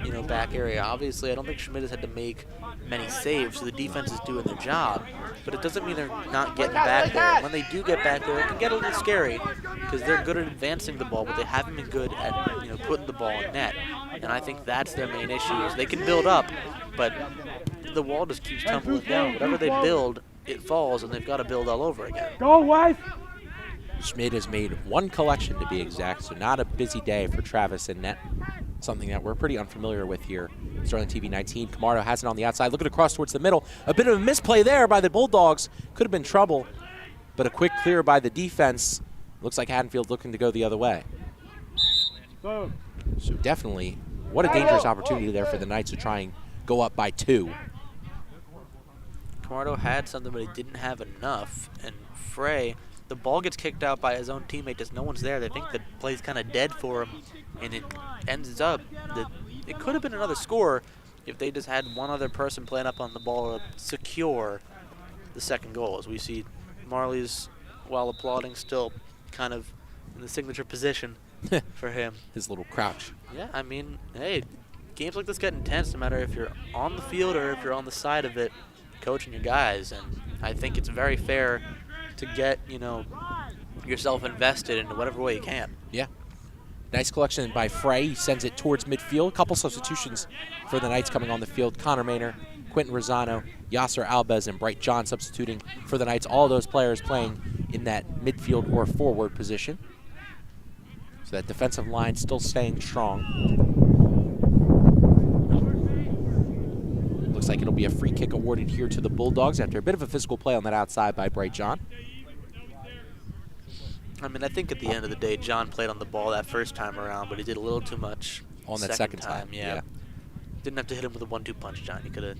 you know, back area. Obviously, I don't think Schmid has had to make many saves, so the defense is doing their job, but it doesn't mean they're not getting back there. When they do get back there, it can get a little scary because they're good at advancing the ball, but they haven't been good at, you know, putting the ball in net. And I think that's their main issue is they can build up, but the wall just keeps tumbling down. Whatever they build, it falls, and they've got to build all over again. Go, wife! Schmid has made one collection to be exact, so not a busy day for Travis in net. Something that we're pretty unfamiliar with here. Sterling TV 19. Camardo has it on the outside, looking across towards the middle. A bit of a misplay there by the Bulldogs. Could have been trouble, but a quick clear by the defense. Looks like Haddonfield looking to go the other way. So definitely, what a dangerous opportunity there for the Knights to try and go up by 2. Camardo had something, but he didn't have enough. And Frey, the ball gets kicked out by his own teammate. Just no one's there. They think the play's kind of dead for him, and it ends up that it could have been another score if they just had one other person playing up on the ball to secure the second goal. As we see Marley's, while applauding, still kind of in the signature position for him. His little crouch. Yeah, I mean, hey, games like this get intense no matter if you're on the field or if you're on the side of it coaching your guys. And I think it's very fair to get, you know, yourself invested in whatever way you can. Yeah. Nice collection by Frey. He sends it towards midfield. A couple substitutions for the Knights coming on the field. Connor Maynor, Quentin Rosano, Yasser Albez, and Bright John substituting for the Knights. All those players playing in that midfield or forward position. So that defensive line still staying strong. Looks like it'll be a free kick awarded here to the Bulldogs after a bit of a physical play on that outside by Bright John. I mean, I think at the end of the day, John played on the ball that first time around, but he did a little too much on that second time. Yeah. Didn't have to hit him with a 1-2 punch, John. He could have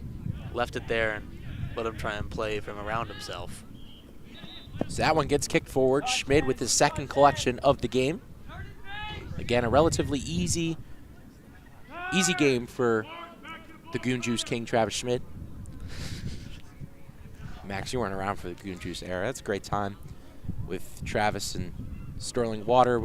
left it there and let him try and play from around himself. So that one gets kicked forward. Schmid with his second collection of the game. Again, a relatively easy game for the Goon Juice King, Travis Schmid. Max, you weren't around for the Goon Juice era. That's a great time with Travis and Sterling Water.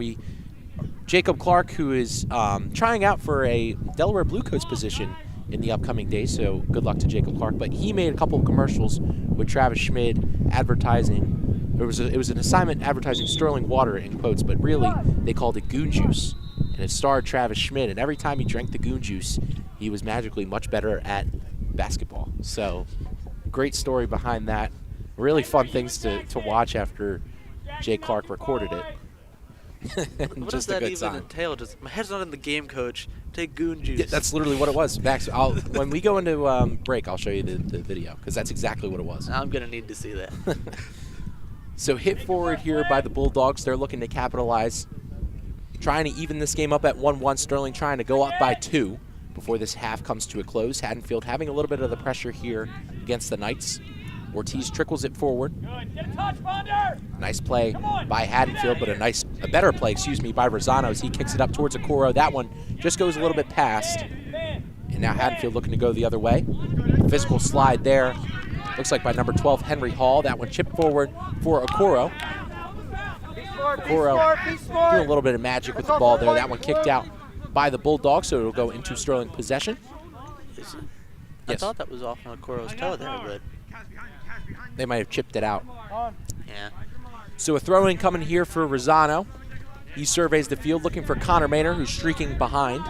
Jacob Clark, who is trying out for a Delaware Blue Coats position in the upcoming days, so good luck to Jacob Clark. But he made a couple of commercials with Travis Schmid advertising. It was an assignment advertising Sterling Water in quotes, but really they called it Goon Juice. And it starred Travis Schmid, and every time he drank the Goon Juice, he was magically much better at basketball. So great story behind that. Really fun things to watch after Jay Clark recorded it. What does that even entail? Just my head's not in the game, coach. Take Goon Juice. Yeah, that's literally what it was. Max, when we go into break, I'll show you the video, because that's exactly what it was. I'm going to need to see that. So hit forward here by the Bulldogs. They're looking to capitalize. Trying to even this game up at 1-1. Sterling trying to go up by 2 before this half comes to a close. Haddonfield having a little bit of the pressure here against the Knights. Ortiz trickles it forward. Nice play by Haddonfield, but a better play, by Rosano as he kicks it up towards Okoro. That one just goes a little bit past. And now Haddonfield looking to go the other way. Physical slide there. Looks like by number 12, Henry Hall. That one chipped forward for Okoro. Okoro doing a little bit of magic with the ball there. That one kicked out by the Bulldogs, so it'll go into Sterling possession. I thought that was off on Okoro's toe there, but they might have chipped it out. yeah. So a throw-in coming here for Rosano. He surveys the field looking for Connor Maynor, who's streaking behind.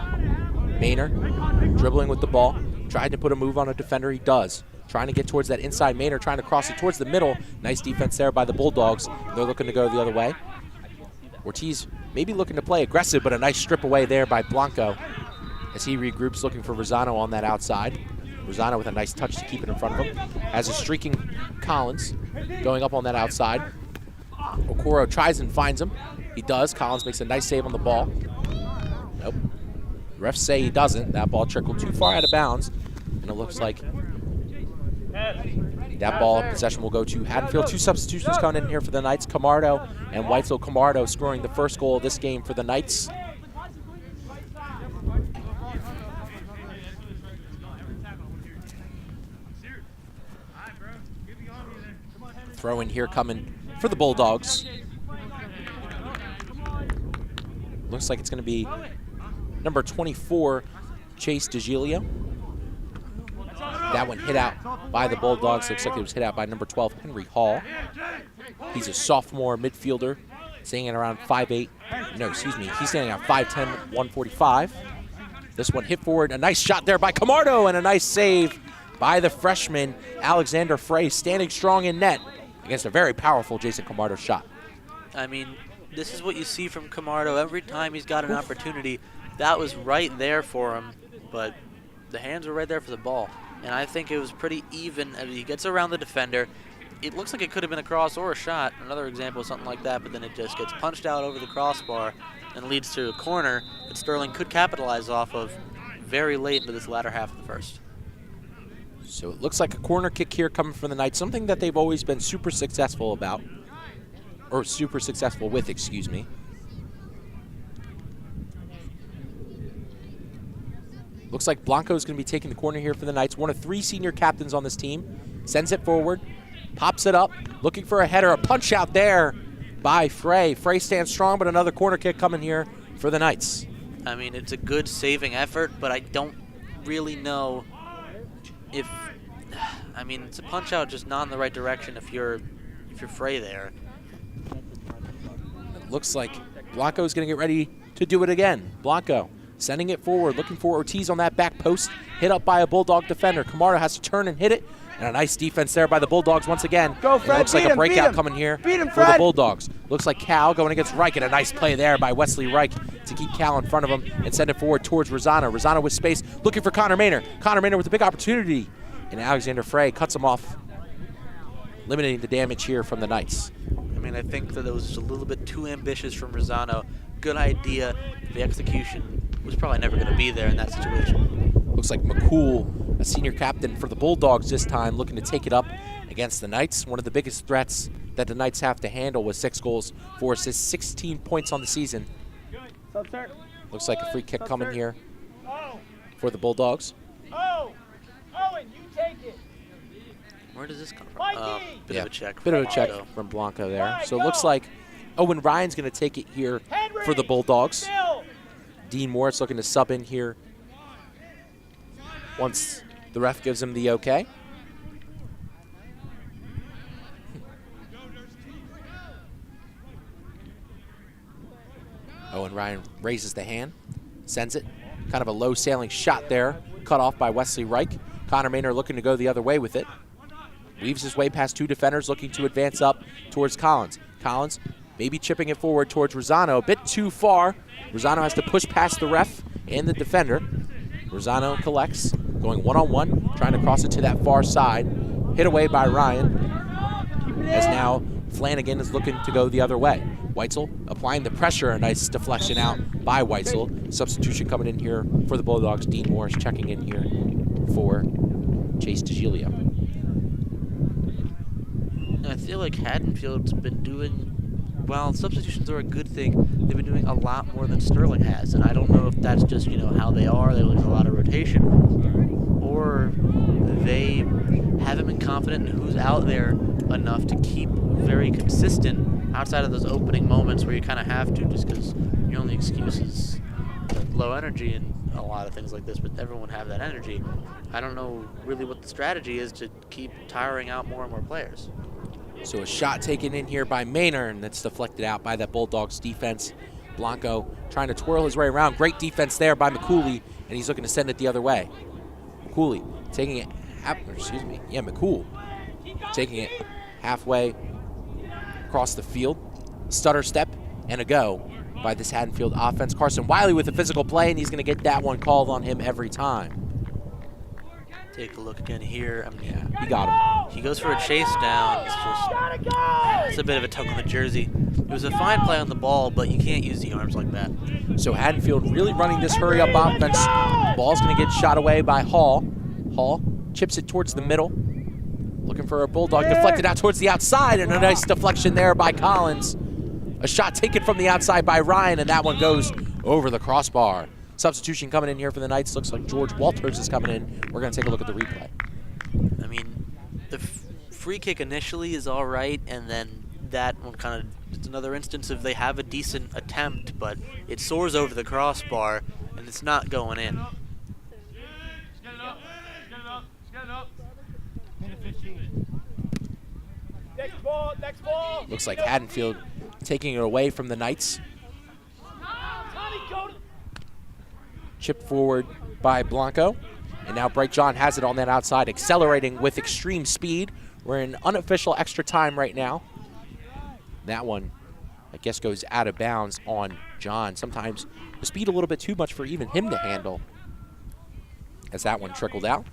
Maynor dribbling with the ball. Tried to put a move on a defender. He does. Trying to get towards that inside. Maynor trying to cross it towards the middle. Nice defense there by the Bulldogs. They're looking to go the other way. Ortiz maybe looking to play aggressive, but a nice strip away there by Blanco as he regroups looking for Rosano on that outside. Rosano with a nice touch to keep it in front of him. Has a streaking Collins going up on that outside. Okoro tries and finds him. He does. Collins makes a nice save on the ball. Nope. Refs say he doesn't. That ball trickled too far out of bounds. And it looks like that ball possession will go to Haddonfield. 2 substitutions coming in here for the Knights. Camardo and Weitzel. Camardo scoring the first goal of this game for the Knights. Throw in here coming for the Bulldogs. Looks like it's going to be number 24, Chase DeGilio. That one hit out by the Bulldogs. Looks like it was hit out by number 12, Henry Hall. He's a sophomore midfielder, standing at around 5'8". No, excuse me. He's standing at 5'10", 145. This one hit forward. A nice shot there by Camardo and a nice save by the freshman, Alexander Frey, standing strong in net against a very powerful Jason Camardo shot. I mean, this is what you see from Camardo every time he's got an opportunity. That was right there for him, but the hands were right there for the ball. And I think it was pretty even. I mean, he gets around the defender. It looks like it could have been a cross or a shot, another example of something like that, but then it just gets punched out over the crossbar and leads to a corner that Sterling could capitalize off of very late into this latter half of the first. So it looks like a corner kick here coming from the Knights, something that they've always been super successful about, or super successful with, excuse me. Looks like Blanco's going to be taking the corner here for the Knights. One of 3 senior captains on this team. Sends it forward, pops it up, looking for a header. A punch out there by Frey. Frey stands strong, but another corner kick coming here for the Knights. I mean, it's a good saving effort, but I don't really know if, I mean, it's a punch out, just not in the right direction if you're Frey there. It looks like Blanco's going to get ready to do it again. Blanco sending it forward, looking for Ortiz on that back post, hit up by a Bulldog defender. Camardo has to turn and hit it, and a nice defense there by the Bulldogs once again. Go, Fred. It looks like a breakout coming here for the Bulldogs. Looks like Cal going against Reich, and a nice play there by Wesley Reich to keep Cal in front of him and send it forward towards Rosano. Rosano with space, looking for Connor Maynor. Connor Maynor with a big opportunity, and Alexander Frey cuts him off, limiting the damage here from the Knights. I mean, I think that it was just a little bit too ambitious from Rosano. Good idea. The execution was probably never going to be there in that situation. Looks like McCool, a senior captain for the Bulldogs this time, looking to take it up against the Knights. One of the biggest threats that the Knights have to handle with 6 goals, 4 assists, 16 points on the season. Looks like a free kick coming here for the Bulldogs. Owen, you take it. Where does this come from? Bit of a check. Bit of a check from Blanco there. So it looks like Owen Ryan's going to take it here for the Bulldogs. Dean Morris looking to sub in here once the ref gives him the okay. Owen Ryan raises the hand, sends it. Kind of a low sailing shot there, cut off by Wesley Reich. Connor Maynor looking to go the other way with it. Weaves his way past 2 defenders, looking to advance up towards Collins. Collins maybe chipping it forward towards Rosano, a bit too far. Rosano has to push past the ref and the defender. Rosano collects, going one-on-one, trying to cross it to that far side. Hit away by Ryan, as now Flanagan is looking to go the other way. Weitzel applying the pressure, a nice deflection out by Weitzel. Substitution coming in here for the Bulldogs. Dean Morris checking in here for Chase DeGilio. I feel like Haddonfield's been doing, well, substitutions are a good thing. They've been doing a lot more than Sterling has, and I don't know if that's just, you know, how they are. There's a lot of rotation, or they haven't been confident in who's out there enough to keep very consistent outside of those opening moments where you kind of have to, just because your only excuse is low energy. And a lot of things like this, but everyone would have that energy. I don't know really what the strategy is to keep tiring out more and more players. So a shot taken in here by Maynard, and that's deflected out by that Bulldogs defense. Blanco trying to twirl his way around. Great defense there by McCooley, and he's looking to send it the other way. McCooley taking it, McCool taking it halfway across the field. Stutter step and a go by this Haddonfield offense. Carson Wiley with a physical play, and he's going to get that one called on him every time. Take a look again here. I mean, Yeah, he got him. he goes for a chase down. It's a bit of a tug on the jersey. It was a fine play on the ball, but you can't use the arms like that. So Haddonfield really running this hurry-up offense. The ball's going to get shot away by Hall. Hall chips it towards the middle. Looking for a Bulldog, deflected out towards the outside, and a nice deflection there by Collins. A shot taken from the outside by Ryan, and that one goes over the crossbar. Substitution coming in here for the Knights. Looks like George Walters is coming in. We're going to take a look at the replay. I mean, the free kick initially is all right, and then that one kind of, it's another instance of they have a decent attempt, but it soars over the crossbar, and it's not going in. Next ball, next ball. Looks like Haddonfield taking it away from the Knights. Chipped forward by Blanco. And now Bright John has it on that outside, accelerating with extreme speed. We're in unofficial extra time right now. That one, I guess, goes out of bounds on John. Sometimes the speed a little bit too much for even him to handle, as that one trickled out.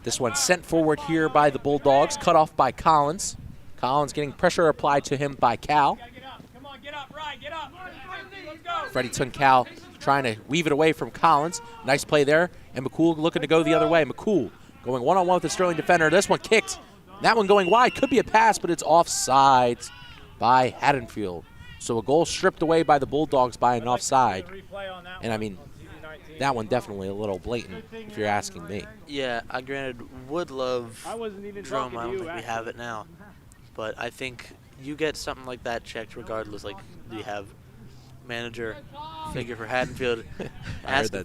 This one sent forward here by the Bulldogs, cut off by Collins. Collins getting pressure applied to him by Cal. Come on, get up, Ryan, get up. Let's go. Freddie Cal trying to weave it away from Collins. Nice play there. And McCool looking to go the other way. McCool going one-on-one with the Sterling defender. This one kicked. That one going wide. Could be a pass, but it's offsides by Haddonfield. So a goal stripped away by the Bulldogs by an offside. And I mean, that one definitely a little blatant, if you're asking me. Yeah, I granted would love I wasn't even drum. talking I to don't you, think we have it now. But I think you get something like that checked regardless. Like, do you have manager figure for Haddonfield asking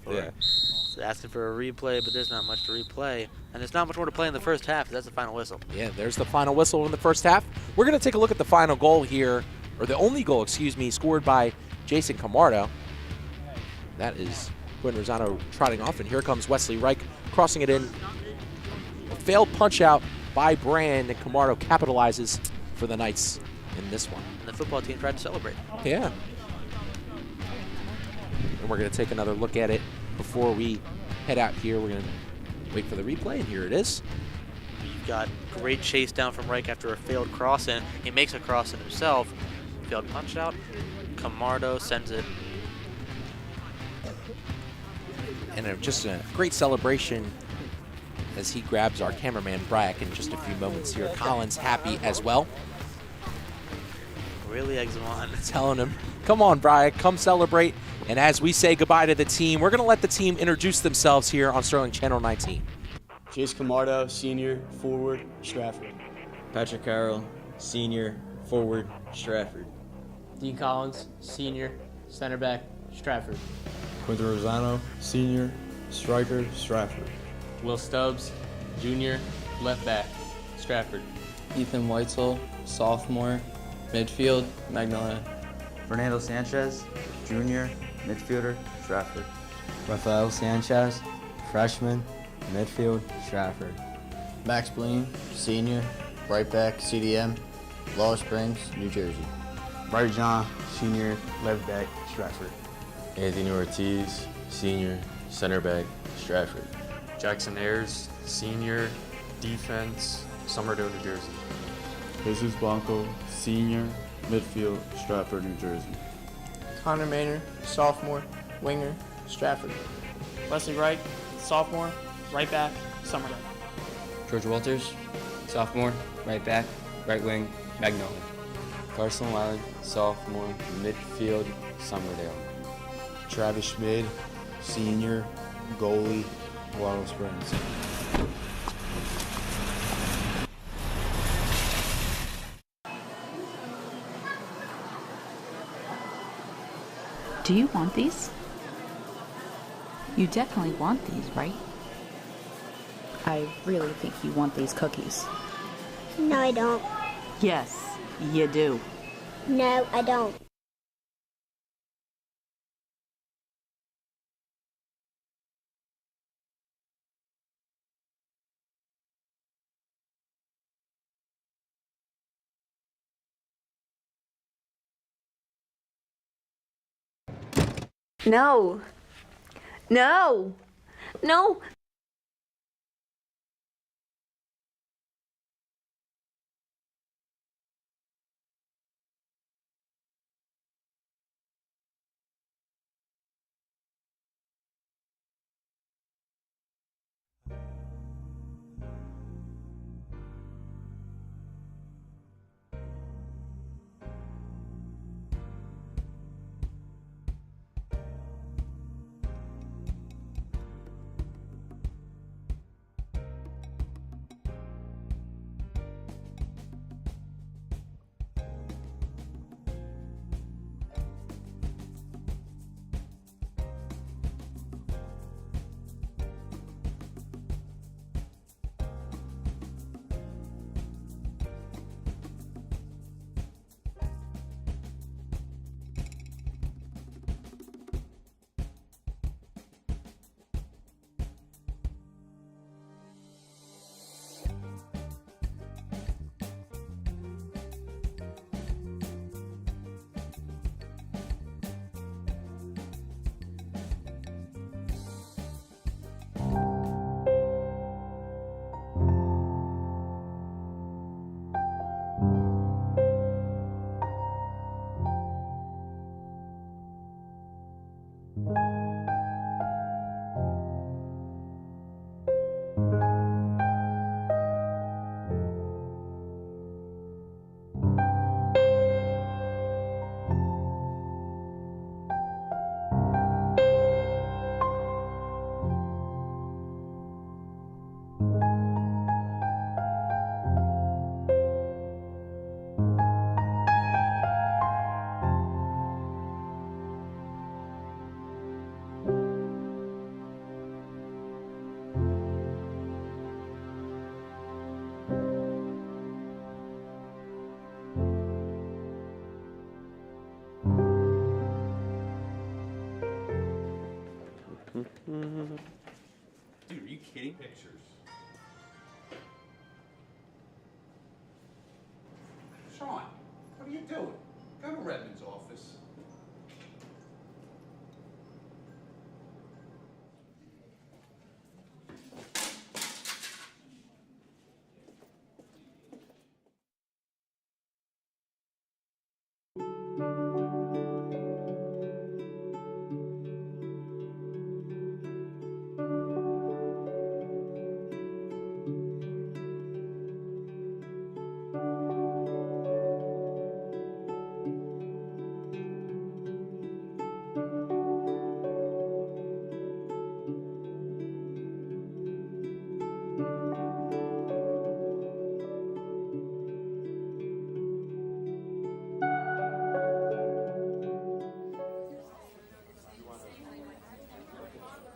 for a replay, but there's not much to replay. And there's not much more to play in the first half. That's the final whistle. Yeah, there's the final whistle in the first half. We're going to take a look at the final goal here, or the only goal, excuse me, scored by Jason Camardo. That is Quinn Rosano trotting off, and here comes Wesley Reich crossing it in. A failed punch out by Brand, and Camardo capitalizes for the Knights in this one. And the football team tried to celebrate. Yeah. And we're going to take another look at it before we head out here. We're going to wait for the replay, and here it is. You've got great chase down from Reich after a failed cross-in. He makes a cross-in himself. Failed punch out. Camardo sends it. And just a great celebration as he grabs our cameraman, Brack, in just a few moments here. Collins happy as well. Really eggs him on. Telling him, come on, Brack, come celebrate. And as we say goodbye to the team, we're going to let the team introduce themselves here on Sterling Channel 19. Jace Camardo, senior, forward, Stratford. Patrick Carroll, senior, forward, Stratford. Dean Collins, senior, center back, Stratford. Quentin Rosano, senior, striker, Stratford. Will Stubbs, junior, left back, Stratford. Ethan Weitzel, sophomore, midfield, Magnolia. Fernando Sanchez, junior, midfielder, Stratford. Rafael Sanchez, freshman, midfield, Stratford. Max Bleen, senior, right back, CDM, Laurel Springs, New Jersey. Bright John, senior, left back, Stratford. Anthony Ortiz, senior, center back, Stratford. Jackson Ayers, senior, defense, Somerville, New Jersey. Jesus Blanco, senior, midfield, Stratford, New Jersey. Connor Maynard, sophomore, winger, Stratford. Wesley Wright, sophomore, right back, Somerville. George Walters, sophomore, right back, right wing, Magnolia. Carson Wiley, sophomore, midfield, Somerdale. Travis Schmid, senior, goalie, Laurel Springs. Do you want these? You definitely want these, right? I really think you want these cookies. No, I don't. Yes, you do. No, I don't. No. No. No. Dude, are you kidding? Pictures. Sean, what are you doing? Go to Redmond's office.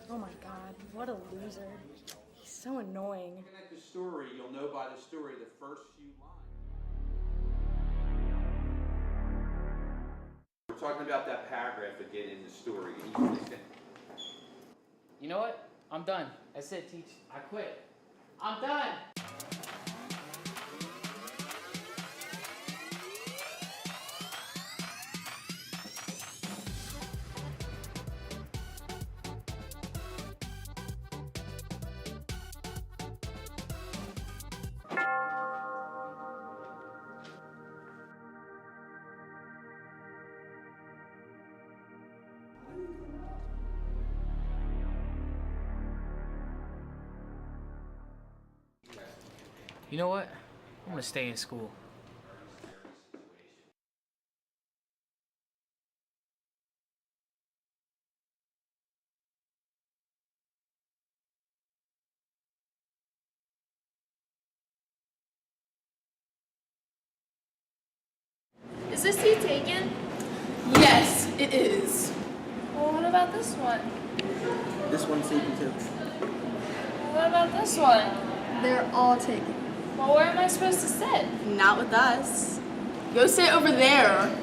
Oh my god, what a loser. He's so annoying. Looking at the story, you'll know by the story the first few lines. We're talking about that paragraph again in the story. You know what? I'm done. That's it, teach. I quit. I'm done. You know what? I'm gonna stay in school. Is this seat taken? Yes, it is. Well, what about this one? This one's taken too. What about this one? They're all taken. Well, where am I supposed to sit? Not with us. Go sit over there.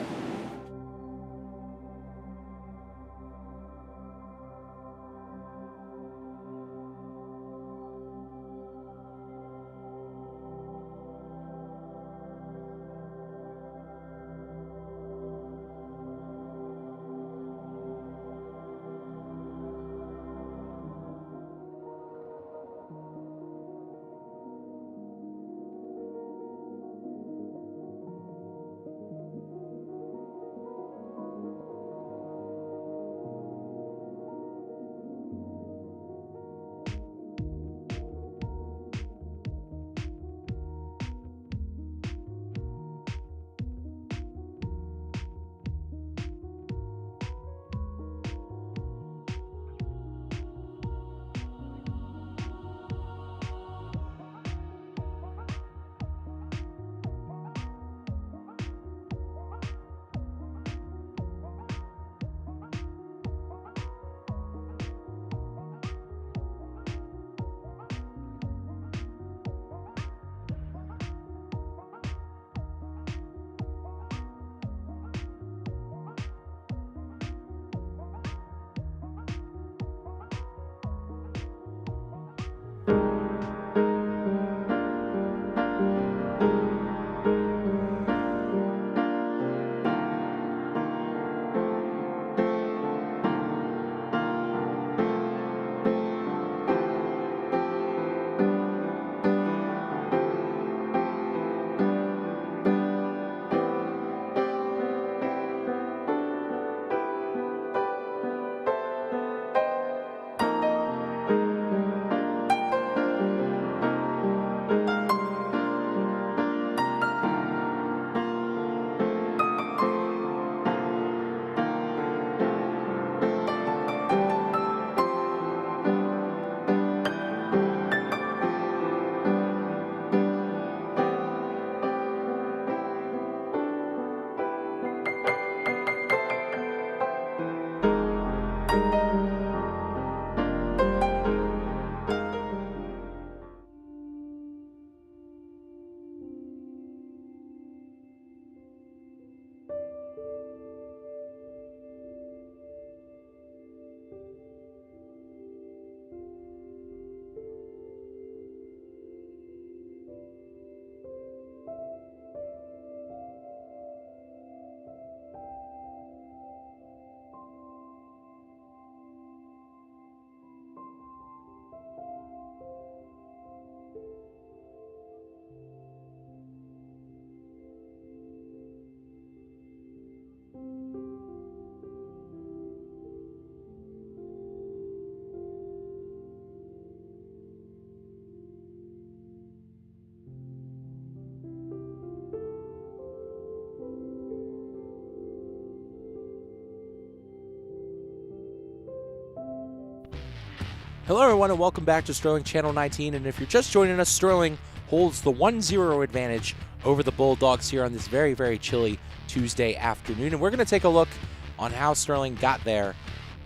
Hello everyone and welcome back to Sterling Channel 19, and if you're just joining us, Sterling holds the 1-0 advantage over the Bulldogs here on this very, very chilly Tuesday afternoon, and we're going to take a look on how Sterling got there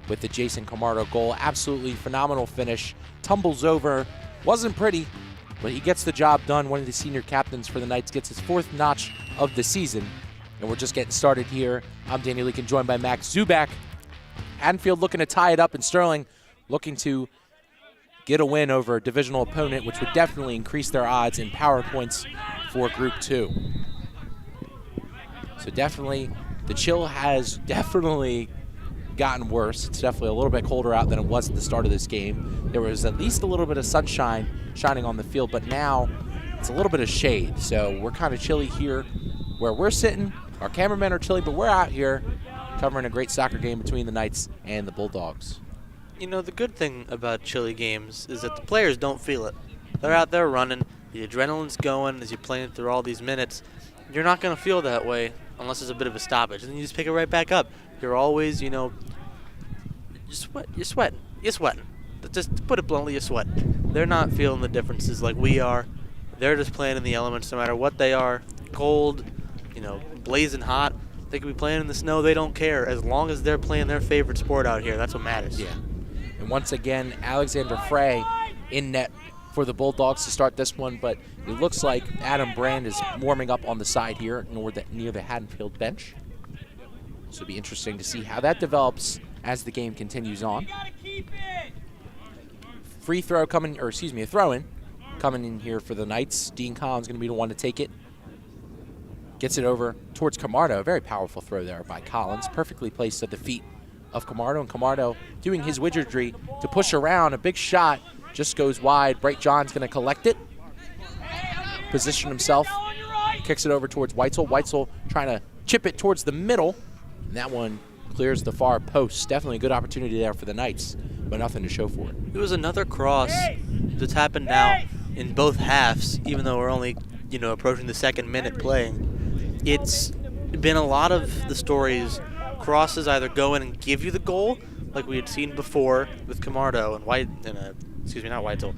with the Jason Camardo goal. Absolutely phenomenal finish, tumbles over, wasn't pretty, but he gets the job done. One of the senior captains for the Knights gets his 4th notch of the season, and we're just getting started here. I'm Danny Leakin, joined by Max Zubak. Haddonfield looking to tie it up, and Sterling looking to get a win over a divisional opponent, which would definitely increase their odds in power points for Group 2. So definitely, the chill has definitely gotten worse. It's definitely a little bit colder out than it was at the start of this game. There was at least a little bit of sunshine shining on the field, but now it's a little bit of shade. So we're kind of chilly here where we're sitting. Our cameramen are chilly, but we're out here covering a great soccer game between the Knights and the Bulldogs. You know, the good thing about chilly games is that the players don't feel it. They're out there running, the adrenaline's going as you're playing through all these minutes. You're not going to feel that way unless there's a bit of a stoppage, and then you just pick it right back up. You're always, you know, you're sweating. Just to put it bluntly, you're sweating. They're not feeling the differences like we are. They're just playing in the elements no matter what they are. Cold, you know, blazing hot. They could be playing in the snow. They don't care. As long as they're playing their favorite sport out here, that's what matters. Yeah. And once again, Alexander Frey in net for the Bulldogs to start this one, but it looks like Adam Brand is warming up on the side here near the Haddonfield bench. So it'll be interesting to see how that develops as the game continues on. Free throw coming, or excuse me, a throw-in coming in here for the Knights. Dean Collins going to be the one to take it. Gets it over towards Camardo. Very powerful throw there by Collins. Perfectly placed at the feet of Camardo. And Camardo doing his wizardry to push around. A big shot just goes wide. Bright John's going to collect it. Position himself. Kicks it over towards Weitzel. Weitzel trying to chip it towards the middle. And that one clears the far post. Definitely a good opportunity there for the Knights, but nothing to show for it. It was another cross that's happened now in both halves, even though we're only, approaching the second minute playing. It's been a lot of the stories, crosses either go in and give you the goal, like we had seen before with Camardo and not Weitzel.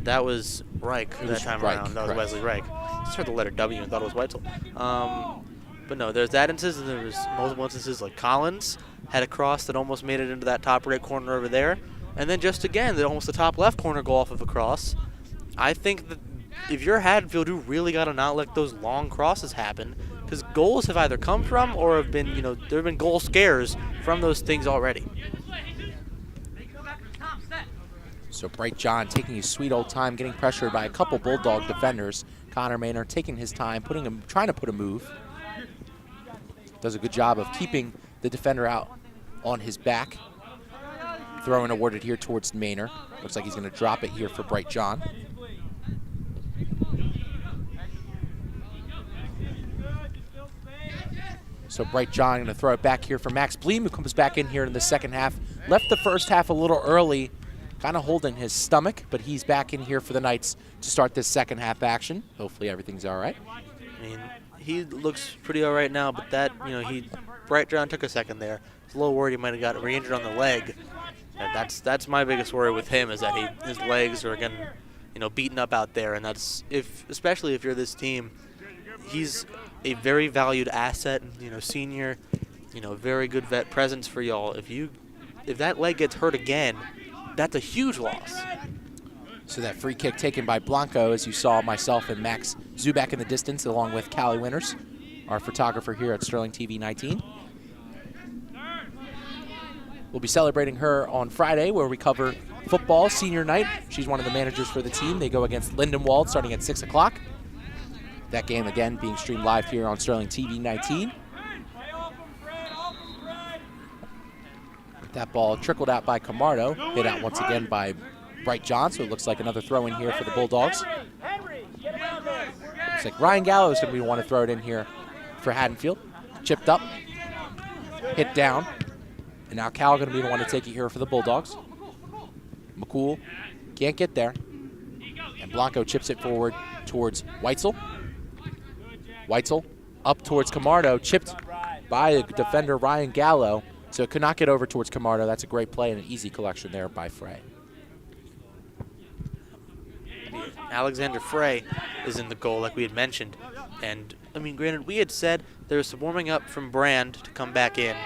That was Reich that time around. That was Wesley Reich. I just heard the letter W and thought it was Weitzel. But no, there's that instance, and there was multiple instances like Collins had a cross that almost made it into that top right corner over there. And then just again, almost the top left corner go off of a cross. I think that if you're Haddonfield, you really got to not let those long crosses happen, because goals have either come from or have been, there have been goal scares from those things already. So Bright John taking his sweet old time, getting pressured by a couple Bulldog defenders. Connor Maynard taking his time, trying to put a move. Does a good job of keeping the defender out on his back. Throw-in awarded here towards Maynard. Looks like he's going to drop it here for Bright John. So Bright John going to throw it back here for Max Bleem, who comes back in here in the second half. Left the first half a little early, kind of holding his stomach, but he's back in here for the Knights to start this second half action. Hopefully everything's all right. I mean, he looks pretty all right now, but that, Bright John took a second there. I was a little worried he might have got re-injured on the leg. And that's my biggest worry with him, is that his legs are getting, beaten up out there, and that's especially if you're this team, he's a very valued asset, senior, very good vet presence for y'all. If that leg gets hurt again, that's a huge loss. So that free kick taken by Blanco, as you saw myself and Max Zubak in the distance, along with Callie Winters, our photographer here at Sterling TV 19. We'll be celebrating her on Friday, where we cover football senior night. She's one of the managers for the team. They go against Lindenwold starting at 6 o'clock. That game, again, being streamed live here on Sterling TV 19. That ball trickled out by Camardo, hit out once again by Bright John, so it looks like another throw in here for the Bulldogs. Looks like Ryan Gallo is going to be the one to throw it in here for Haddonfield. Chipped up, hit down, and now Cal going to be the one to take it here for the Bulldogs. McCool can't get there, and Blanco chips it forward towards Weitzel. Weitzel up towards Camardo, chipped by the defender Ryan Gallo, so it could not get over towards Camardo. That's a great play and an easy collection there by Frey. Alexander Frey is in the goal, like we had mentioned. And, granted, we had said there was some warming up from Brand to come back in.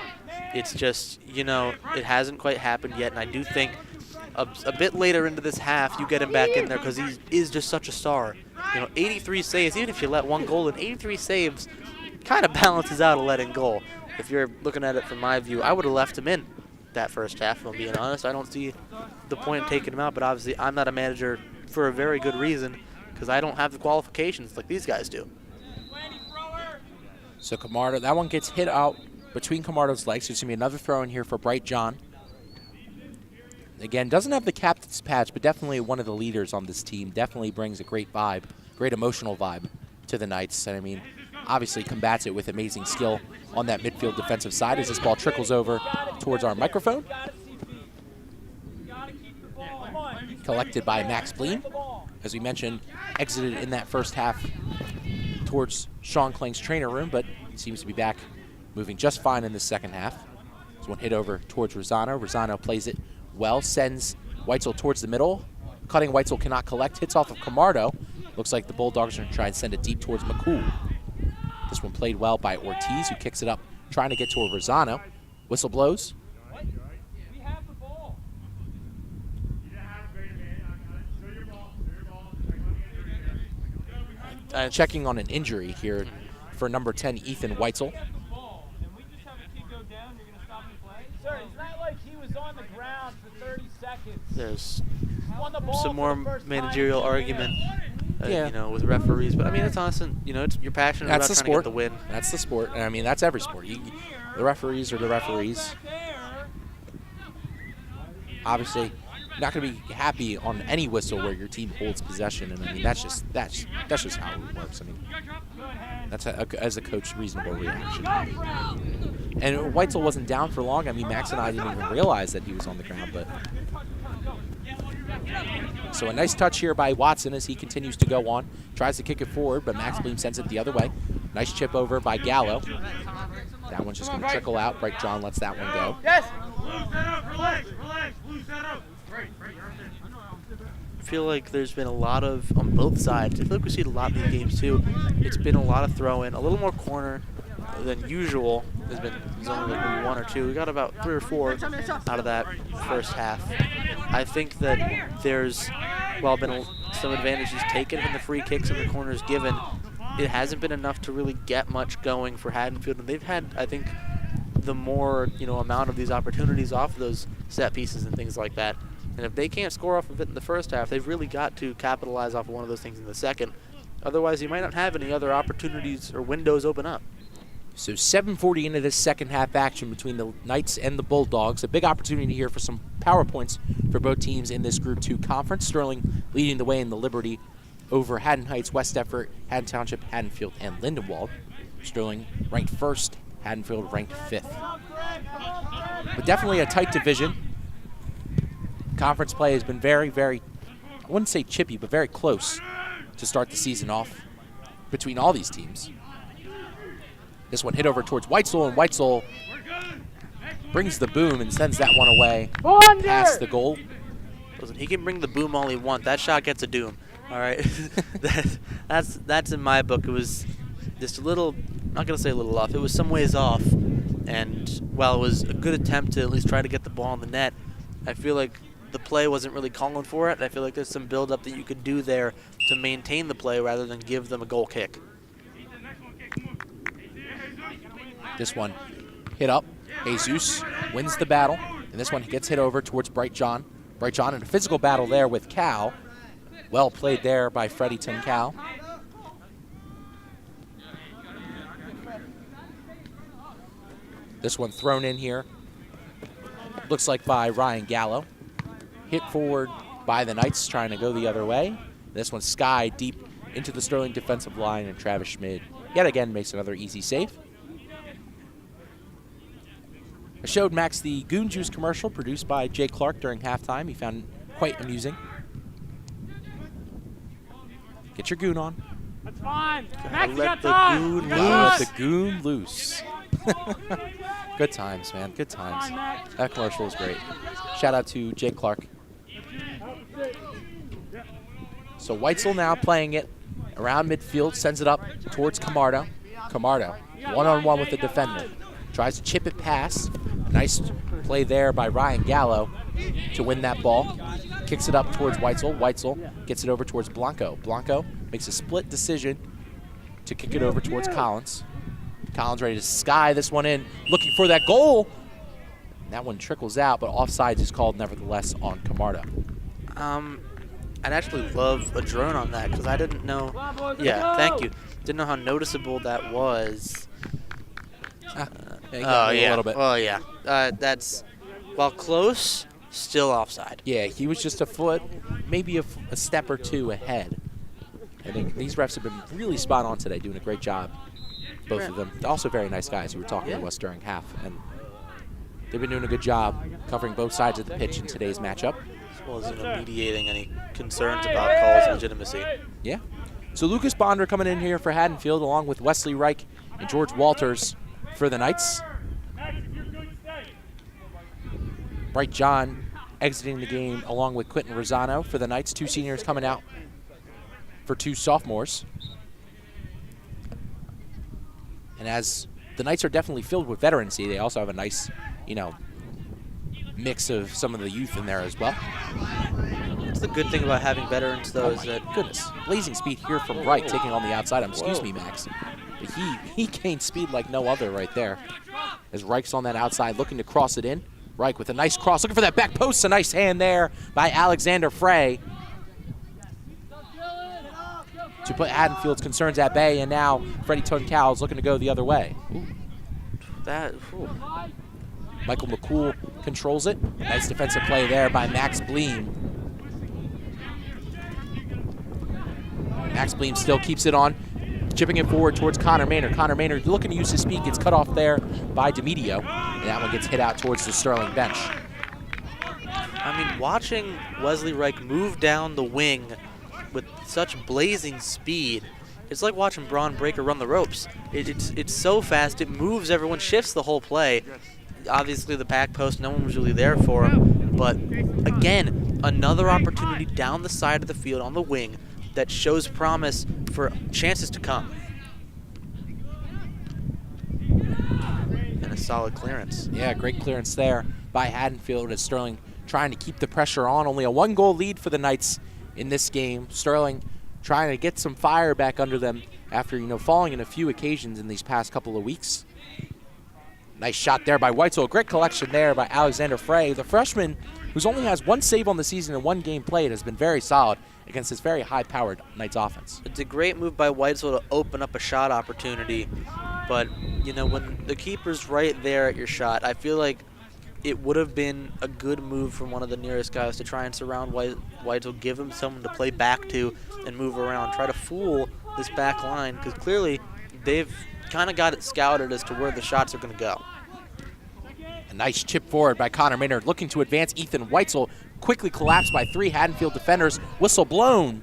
It's just, it hasn't quite happened yet, and I do think a bit later into this half, you get him back in there because he is just such a star. 83 saves, even if you let one goal in, 83 saves kind of balances out a letting goal. If you're looking at it from my view, I would have left him in that first half, if I'm being honest. I don't see the point in taking him out, but obviously I'm not a manager for a very good reason, because I don't have the qualifications like these guys do. So Camardo, that one gets hit out between Camardo's legs. There's going to be another throw in here for Bright John. Again, doesn't have the captain's patch, but definitely one of the leaders on this team. Definitely brings a great vibe, great emotional vibe to the Knights. And obviously combats it with amazing skill on that midfield defensive side as this ball trickles over towards our microphone. Collected by Max Bleem. As we mentioned, exited in that first half towards Sean Kling's trainer room, but seems to be back moving just fine in the second half. This one hit over towards Rosano. Rosano plays it well, sends Weitzel towards the middle. Cutting Weitzel cannot collect, hits off of Camardo. Looks like the Bulldogs are going to try and send it deep towards McCool. This one played well by Ortiz, who kicks it up trying to get toward Rosano. Whistle blows. Checking on an injury here for number 10, Ethan Weitzel. There's some more managerial argument, you know, with referees. But I mean, it's honest. You know, you're passionate about trying to get the win. That's the sport. And I mean, that's every sport. The referees are the referees. Obviously, not going to be happy on any whistle where your team holds possession. And I mean, that's just how it works. I mean, that's as a coach, reasonable reaction. And Weitzel wasn't down for long. I mean, Max and I didn't even realize that he was on the ground. But so a nice touch here by Watson as he continues to go on. Tries to kick it forward, but Max Bleem sends it the other way. Nice chip over by Gallo. That one's just going to trickle out. Bright John lets that one go. Yes. I feel like there's been a lot of, on both sides, I feel like we see a lot in these games too. It's been a lot of throw-in, a little more corner than usual. There's only like maybe 1 or 2. We got about 3 or 4 out of that first half. I think that there's, while been some advantages taken from the free kicks and the corners given, it hasn't been enough to really get much going for Haddonfield. And they've had, I think, the more, you know, amount of these opportunities off those set pieces and things like that. And if they can't score off of it in the first half, they've really got to capitalize off of one of those things in the second. Otherwise, you might not have any other opportunities or windows open up. So 7:40 into this second half action between the Knights and the Bulldogs. A big opportunity here for some power points for both teams in this Group 2 conference. Sterling leading the way in the Liberty over Haddon Heights, West Effort, Haddon Township, Haddonfield, and Lindenwold. Sterling ranked 1st, Haddonfield ranked 5th. But definitely a tight division. Conference play has been very, very, I wouldn't say chippy, but very close to start the season off between all these teams. This one hit over towards Weitzel, and Weitzel brings the boom and sends that one away past the goal. Listen, he can bring the boom all he wants. That shot gets a doom. All right, that's in my book. It was just a little, I'm not gonna say a little off. It was some ways off, and while it was a good attempt to at least try to get the ball in the net, I feel like the play wasn't really calling for it. And I feel like there's some build-up that you could do there to maintain the play rather than give them a goal kick. This one hit up. Jesus wins the battle, and this one gets hit over towards Bright John. Bright John in a physical battle there with Cal. Well played there by Freddie Cal. This one thrown in here. Looks like by Ryan Gallo. Hit forward by the Knights, trying to go the other way. This one sky deep into the Sterling defensive line, and Travis Schmid yet again makes another easy save. I showed Max the Goon Juice commercial produced by Jay Clark during halftime. He found it quite amusing. Get your goon on. That's fine. Max, let the goon loose. Let the goon loose. Good times, man. Good times. That commercial was great. Shout out to Jay Clark. So Weitzel now playing it around midfield, sends it up towards Camardo. Camardo, one-on-one with the defender. Tries to chip it past. Nice play there by Ryan Gallo to win that ball. Kicks it up towards Weitzel. Weitzel gets it over towards Blanco. Blanco makes a split decision to kick it over towards Collins. Collins ready to sky this one in, looking for that goal. That one trickles out, but offsides is called nevertheless on Camardo. I'd actually love a drone on that because I didn't know. Yeah, thank you. Didn't know how noticeable that was. A little bit. Well, yeah. That's, while close, still offside. Yeah, he was just a foot, maybe a step or two ahead. I think these refs have been really spot on today, doing a great job, both of them. Also very nice guys who were talking to us during half, and they've been doing a good job covering both sides of the pitch in today's matchup. As well as mediating any concerns about calls legitimacy. Yeah. So Lucas Bonder coming in here for Haddonfield, along with Wesley Reich and George Walters for the Knights. Bright John exiting the game along with Quentin Rosano for the Knights. 2 seniors coming out for 2 sophomores. And as the Knights are definitely filled with veterans. They also have a nice, mix of some of the youth in there as well. That's the good thing about having veterans, though, is that goodness, blazing speed here from Reich, taking on the outside. Excuse me, Max. But he gained speed like no other right there. As Reich's on that outside, looking to cross it in. Reich with a nice cross, looking for that back post. A nice hand there by Alexander Frey to put Haddonfield's concerns at bay, and now Freddie Tuncal is looking to go the other way. Ooh. Michael McCool controls it. Nice defensive play there by Max Bleem. Max Bleem still keeps it on, chipping it forward towards Connor Maynard. Connor Maynard looking to use his speed, gets cut off there by DeMedio, and that one gets hit out towards the Sterling bench. I mean, watching Wesley Reich move down the wing with such blazing speed, it's like watching Braun Breaker run the ropes. It's so fast, it moves, everyone shifts the whole play. Obviously the back post, no one was really there for him, but again, another opportunity down the side of the field on the wing that shows promise for chances to come. And a solid clearance. Yeah, great clearance there by Haddonfield as Sterling trying to keep the pressure on. Only a 1-goal lead for the Knights in this game. Sterling trying to get some fire back under them after, falling in a few occasions in these past couple of weeks. Nice shot there by Weitzel. Great collection there by Alexander Frey. The freshman, who's only has 1 save on the season and 1 game played, has been very solid against this very high-powered Knights offense. It's a great move by Weitzel to open up a shot opportunity, but, when the keeper's right there at your shot, I feel like it would have been a good move from one of the nearest guys to try and surround Weitzel, give him someone to play back to and move around, try to fool this back line, because clearly they've kind of got it scouted as to where the shots are going to go. A nice chip forward by Connor Maynard, looking to advance. Ethan Weitzel quickly collapsed by 3 Haddonfield defenders. Whistle blown.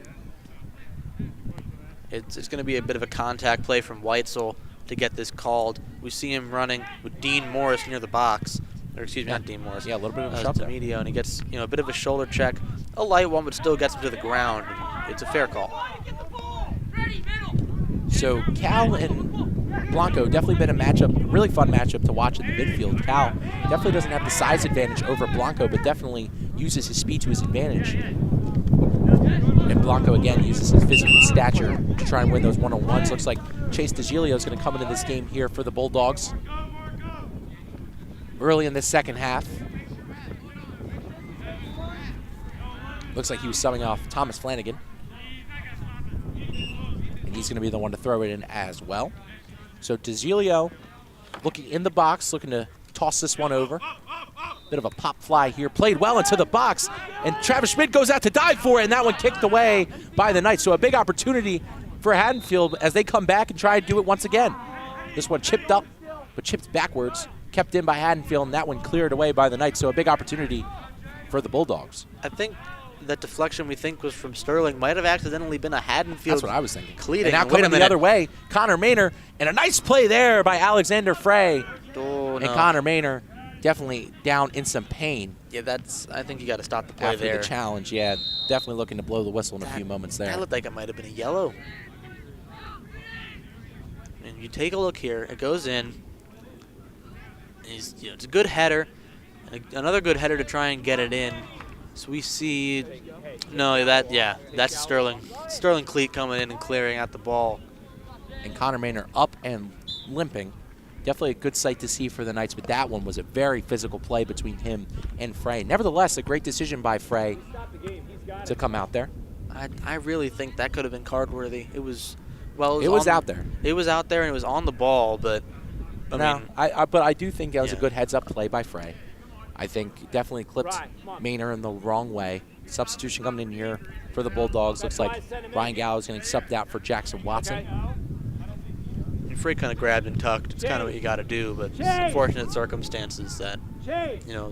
It's going to be a bit of a contact play from Weitzel to get this called. We see him running with Dean Morris near the box. Or excuse me, not Dean Morris. Yeah, a little bit of a shove there. DeMedio, and he gets a bit of a shoulder check. A light one, but still gets him to the ground. It's a fair call. So Cal and Blanco definitely been a matchup, really fun matchup to watch in the midfield. Cal definitely doesn't have the size advantage over Blanco, but definitely uses his speed to his advantage. And Blanco, again, uses his physical stature to try and win those one-on-ones. Looks like Chase DeGilio is going to come into this game here for the Bulldogs early in the second half. Looks like he was subbing off Thomas Flanagan. And he's going to be the one to throw it in as well. So DeGilio looking in the box, looking to toss this one over. Bit of a pop fly here. Played well into the box. And Travis Schmidt goes out to dive for it, and that one kicked away by the Knights. So a big opportunity for Haddonfield as they come back and try to do it once again. This one chipped up, but chipped backwards. Kept in by Haddonfield, and that one cleared away by the Knights. So a big opportunity for the Bulldogs. I think that deflection we think was from Sterling might have accidentally been a Haddonfield. That's what I was thinking. Cleating. And now coming the other way, Connor Maynard, and a nice play there by Alexander Frey. Oh, and Connor Maynard definitely down in some pain. Yeah, I think you got to stop the play after there. The challenge, yeah. Definitely looking to blow the whistle in a few moments there. That looked like it might have been a yellow. And you take a look here. It goes in. It's a good header. And another good header to try and get it in. So we see, that's Sterling. Sterling Cleat coming in and clearing out the ball. And Connor Maynard up and limping. Definitely a good sight to see for the Knights, but that one was a very physical play between him and Frey. Nevertheless, a great decision by Frey to come out there. I really think that could have been card worthy. It was out there. It was out there and it was on the ball, but but I do think that was a good heads-up play by Frey. I think definitely clipped Maynard in the wrong way. Substitution coming in here for the Bulldogs. Looks like Ryan Gallows getting subbed out for Jackson Watson. Frey kind of grabbed and tucked. It's kind of what you got to do, but it's unfortunate circumstances that,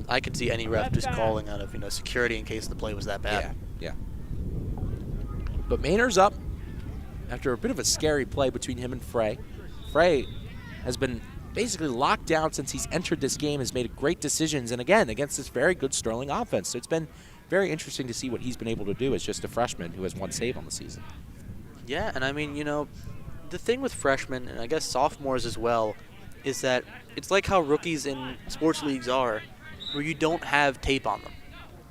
I could see any ref just calling out of, security in case the play was that bad. Yeah. But Maynard's up after a bit of a scary play between him and Frey. Frey has been basically locked down since he's entered this game, has made great decisions, and again, against this very good Sterling offense. So it's been very interesting to see what he's been able to do as just a freshman who has 1 save on the season. Yeah, and I mean, the thing with freshmen, and I guess sophomores as well, is that it's like how rookies in sports leagues are, where you don't have tape on them,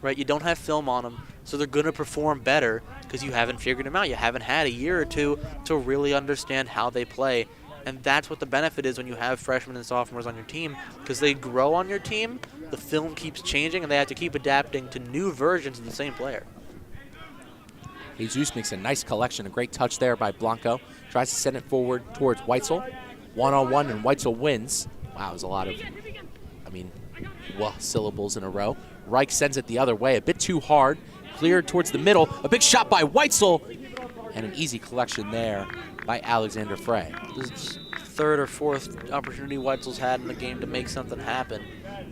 right? You don't have film on them, so they're going to perform better because you haven't figured them out. You haven't had a year or two to really understand how they play. And that's what the benefit is when you have freshmen and sophomores on your team, because they grow on your team, the film keeps changing, and they have to keep adapting to new versions of the same player. Jesus makes a nice collection, a great touch there by Blanco. Tries to send it forward towards Weitzel. One-on-one, and Weitzel wins. Wow, there's a lot of, syllables in a row. Reich sends it the other way, a bit too hard. Cleared towards the middle. A big shot by Weitzel, and an easy collection there by Alexander Frey. This is third or fourth opportunity Weitzel's had in the game to make something happen.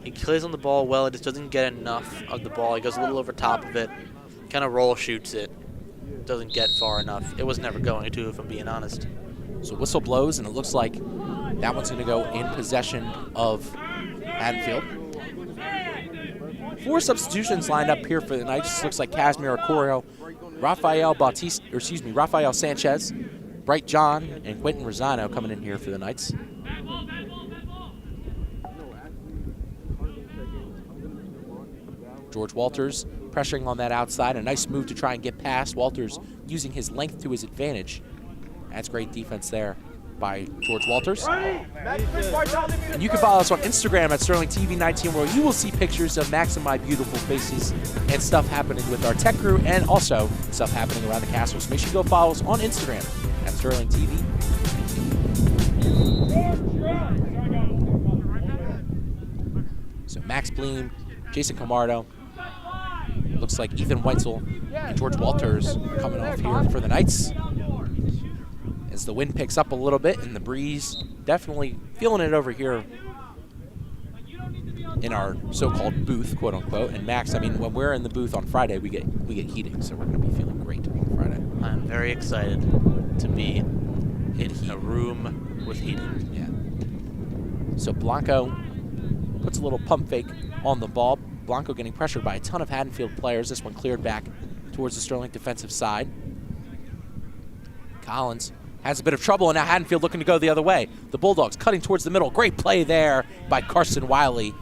He plays on the ball well. He just doesn't get enough of the ball. He goes a little over top of it, kind of roll shoots it. Doesn't get far enough. It was never going to, if I'm being honest. So whistle blows, and it looks like that one's going to go in possession of Haddonfield. 4 substitutions lined up here for the Knights. Looks like Casimir Acorio, Rafael Sanchez, Bright John, and Quentin Rosano coming in here for the Knights. George Walters pressuring on that outside. A nice move to try and get past. Walters using his length to his advantage. That's great defense there by George Walters. And you can follow us on Instagram at SterlingTV19, where you will see pictures of Max and my beautiful faces and stuff happening with our tech crew, and also stuff happening around the castle. So make sure you go follow us on Instagram at SterlingTV. So Max Bleem, Jason Camardo, looks like Ethan Weitzel and George Walters coming off here for the Knights. As the wind picks up a little bit and the breeze, definitely feeling it over here in our so-called booth, quote unquote. And Max, when we're in the booth on Friday, we get heating, so we're going to be feeling great on Friday. I'm very excited to be in a room with heating. Yeah. So Blanco puts a little pump fake on the ball. Blanco getting pressured by a ton of Haddonfield players. This one cleared back towards the Sterling defensive side. Collins has a bit of trouble, and now Haddonfield looking to go the other way. The Bulldogs cutting towards the middle. Great play there by Carson Wiley.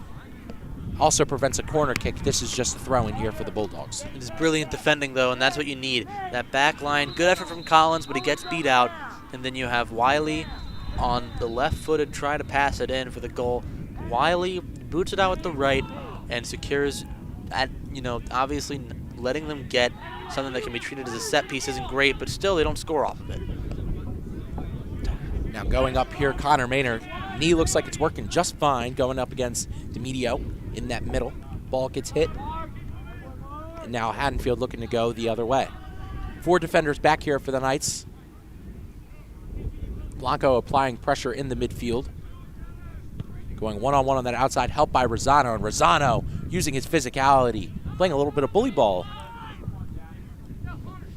Also prevents a corner kick. This is just a throw in here for the Bulldogs. It is brilliant defending, though, and that's what you need. That back line, good effort from Collins, but he gets beat out. And then you have Wiley on the left-footed, try to pass it in for the goal. Wiley boots it out with the right and secures at, obviously letting them get something that can be treated as a set piece isn't great, but still they don't score off of it. Now going up here, Connor Maynard. Knee looks like it's working just fine going up against DeMedio in that middle. Ball gets hit. And now Haddonfield looking to go the other way. 4 defenders back here for the Knights. Blanco applying pressure in the midfield. Going one-on-one on that outside, helped by Rosano. And Rosano using his physicality, playing a little bit of bully ball.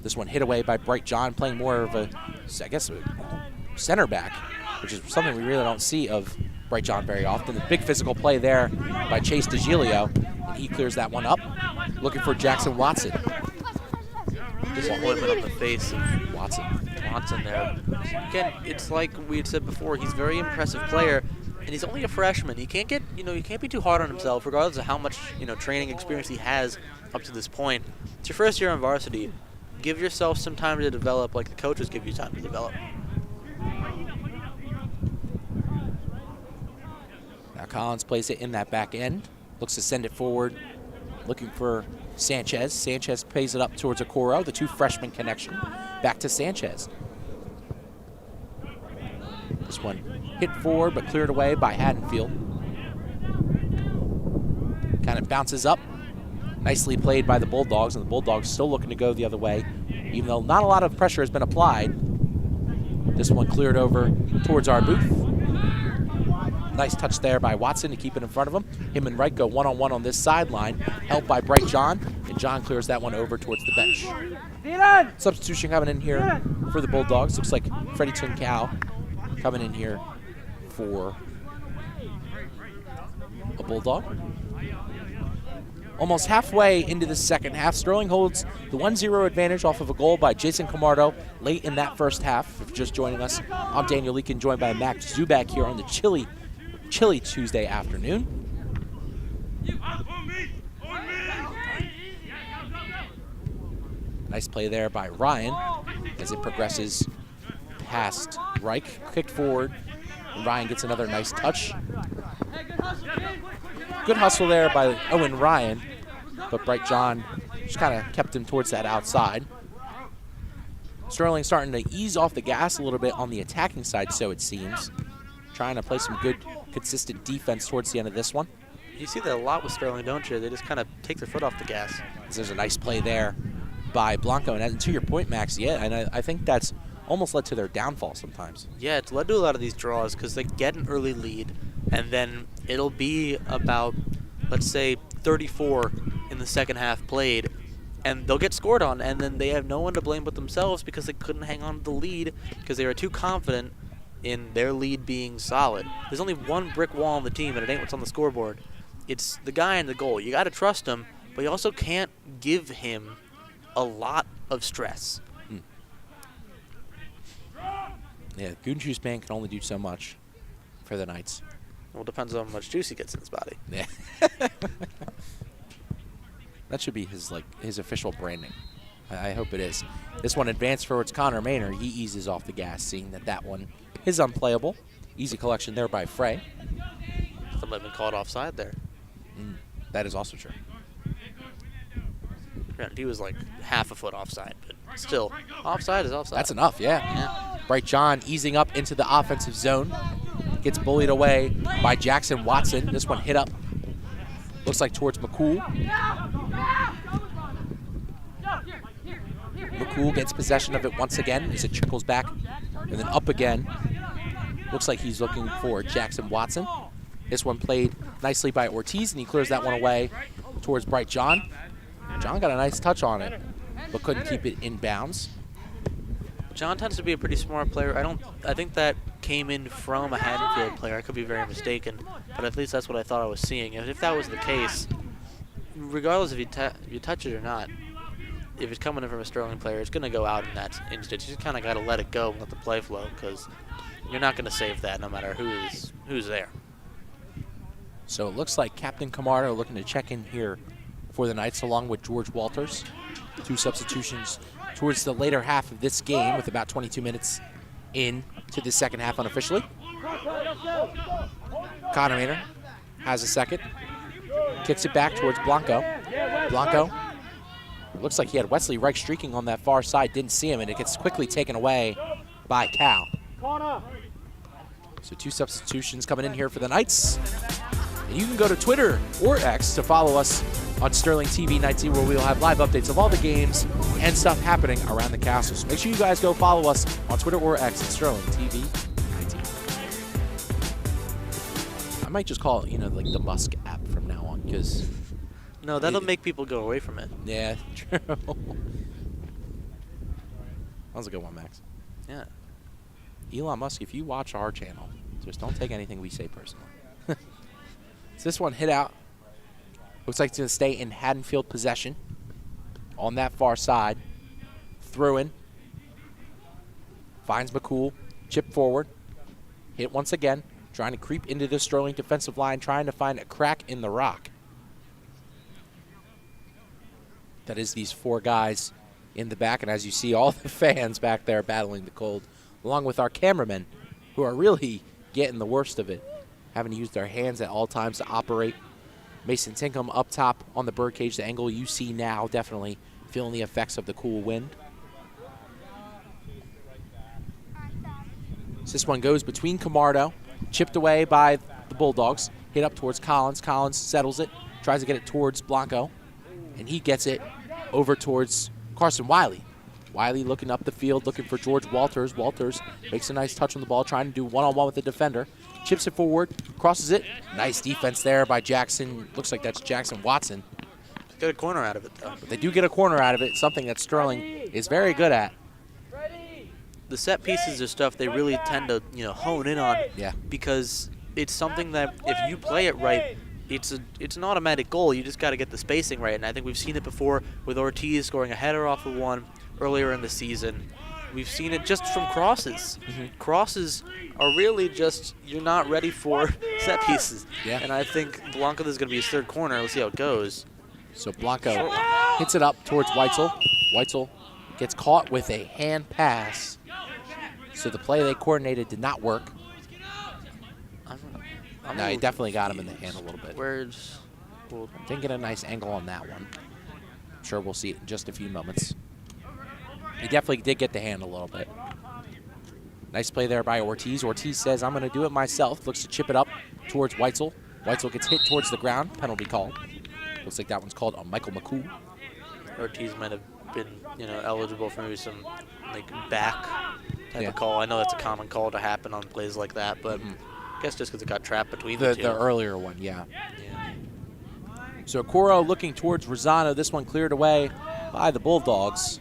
This one hit away by Bright John, playing more of a center back, which is something we really don't see of Bright John very often. The big physical play there by Chase DeGilio, and he clears that one up. Looking for Jackson Watson. Disappointment on the face of Watson there. Again, it's like we had said before, he's a very impressive player, and he's only a freshman. He can't get, he can't be too hard on himself, regardless of how much, training experience he has up to this point. It's your first year on varsity. Give yourself some time to develop, like the coaches give you time to develop. Now Collins plays it in that back end, looks to send it forward, looking for Sanchez. Sanchez pays it up towards Okoro, the 2 freshman connection. Back to Sanchez. This one hit forward but cleared away by Haddonfield. Kind of bounces up. Nicely played by the Bulldogs, and the Bulldogs still looking to go the other way, even though not a lot of pressure has been applied. This one cleared over towards our booth. Nice touch there by Watson to keep it in front of him. Him and Wright go one-on-one on this sideline, helped by Bright John, and John clears that one over towards the bench. Substitution coming in here for the Bulldogs. Looks like Freddie Tuncal coming in here for a Bulldog. Almost halfway into the second half, Sterling holds the 1-0 advantage off of a goal by Jason Camardo late in that first half. If you're just joining us, I'm Daniel Leakin, joined by Max Zubak here on the chilly chilly Tuesday afternoon. Nice play there by Ryan as it progresses past Reich. Kicked forward. And Ryan gets another nice touch. Good hustle there by Owen Ryan, but Bright John just kind of kept him towards that outside. Sterling starting to ease off the gas a little bit on the attacking side, so it seems. Trying to play some good, consistent defense towards the end of this one. You see that a lot with Sterling, don't you? They just kind of take their foot off the gas. There's a nice play there by Blanco. And to your point, Max, yeah, and I think that's almost led to their downfall sometimes. Yeah, it's led to a lot of these draws because they get an early lead, and then it'll be about, let's say, 34 in the second half played, and they'll get scored on, and then they have no one to blame but themselves because they couldn't hang on to the lead because they were too confident in their lead being solid. There's only one brick wall on the team, and it ain't what's on the scoreboard. It's the guy in the goal. You got to trust him, but you also can't give him a lot of stress. Yeah, Goon Juice Man can only do so much for the Knights. Well, it depends on how much juice he gets in his body. Yeah. That should be his official branding. I hope it is. This one advanced forwards Connor Maynard. He eases off the gas, seeing that one is unplayable. Easy collection there by Frey. Somebody been called offside there. That is also true. Granted, he was like half a foot offside, but still, offside is offside. That's enough, yeah. Bright John easing up into the offensive zone. Gets bullied away by Jackson Watson. This one hit up. Looks like towards McCool. McCool gets possession of it once again as it trickles back. And then up again. Looks like he's looking for Jackson Watson. This one played nicely by Ortiz, and he clears that one away towards Bright John. John got a nice touch on it, but couldn't keep it in bounds. John tends to be a pretty smart player. I think that came in from a Haddonfield player. I could be very mistaken, but at least that's what I thought I was seeing. And if that was the case, regardless if you touch it or not, if it's coming in from a Sterling player, it's going to go out in that instance. You just kind of got to let it go and let the play flow, because you're not going to save that no matter who's there. So it looks like Captain Camardo looking to check in here for the Knights, along with George Walters. 2 substitutions towards the later half of this game, with about 22 minutes into the second half unofficially. Connor Maynard has a second. Kicks it back towards Blanco. Blanco, looks like he had Wesley Reich streaking on that far side. Didn't see him, and it gets quickly taken away by Cal. So 2 substitutions coming in here for the Knights. And you can go to Twitter or X to follow us on Sterling TV 19, where we'll have live updates of all the games and stuff happening around the castle. So make sure you guys go follow us on Twitter or X at Sterling TV 19. I might just call it, like the Musk app from now on, because... No, that'll make people go away from it. Yeah, true. That was a good one, Max. Yeah. Elon Musk, if you watch our channel, just don't take anything we say personally. So this one hit out. Looks like it's going to stay in Haddonfield possession. On that far side. Through in. Finds McCool. Chip forward. Hit once again. Trying to creep into the Sterling defensive line. Trying to find a crack in the rock. That is these 4 guys in the back. And as you see, all the fans back there battling the cold. Along with our cameramen, who are really getting the worst of it. Having to use their hands at all times to operate. Mason Tinkham up top on the birdcage, the angle you see now, definitely feeling the effects of the cool wind. So this one goes between Camardo, chipped away by the Bulldogs, hit up towards Collins. Collins settles it, tries to get it towards Blanco, and he gets it over towards Carson Wiley. Wiley looking up the field, looking for George Walters. Walters makes a nice touch on the ball, trying to do one-on-one with the defender. Chips it forward, crosses it. Nice defense there by Jackson. Looks like that's Jackson Watson. Get a corner out of it, though. But they do get a corner out of it, something that Sterling is very good at. The set pieces are stuff they really tend to, hone in on. Yeah. Because it's something that if you play it right, it's an automatic goal. You just got to get the spacing right. And I think we've seen it before with Ortiz scoring a header off of one earlier in the season. we've seen it just from crosses. Crosses are really just, you're not ready for set pieces. Yeah. And I think Blanco, this is going to be his third corner. Let's see how it goes. So Blanco hits it up towards Weitzel. Weitzel gets caught with a hand pass. So the play they coordinated did not work. No, he definitely got him in the hand a little bit. Didn't get a nice angle on that one. I'm sure we'll see it in just a few moments. He definitely did get the hand a little bit. Nice play there by Ortiz. Ortiz says, I'm going to do it myself. Looks to chip it up towards Weitzel. Weitzel gets hit towards the ground. Penalty called. Looks like that one's called on Michael McCool. Ortiz might have been, eligible for maybe some back type of call. I know that's a common call to happen on plays like that, but I guess just because it got trapped between the two. The earlier one, yeah. So Okoro looking towards Rosano. This one cleared away by the Bulldogs.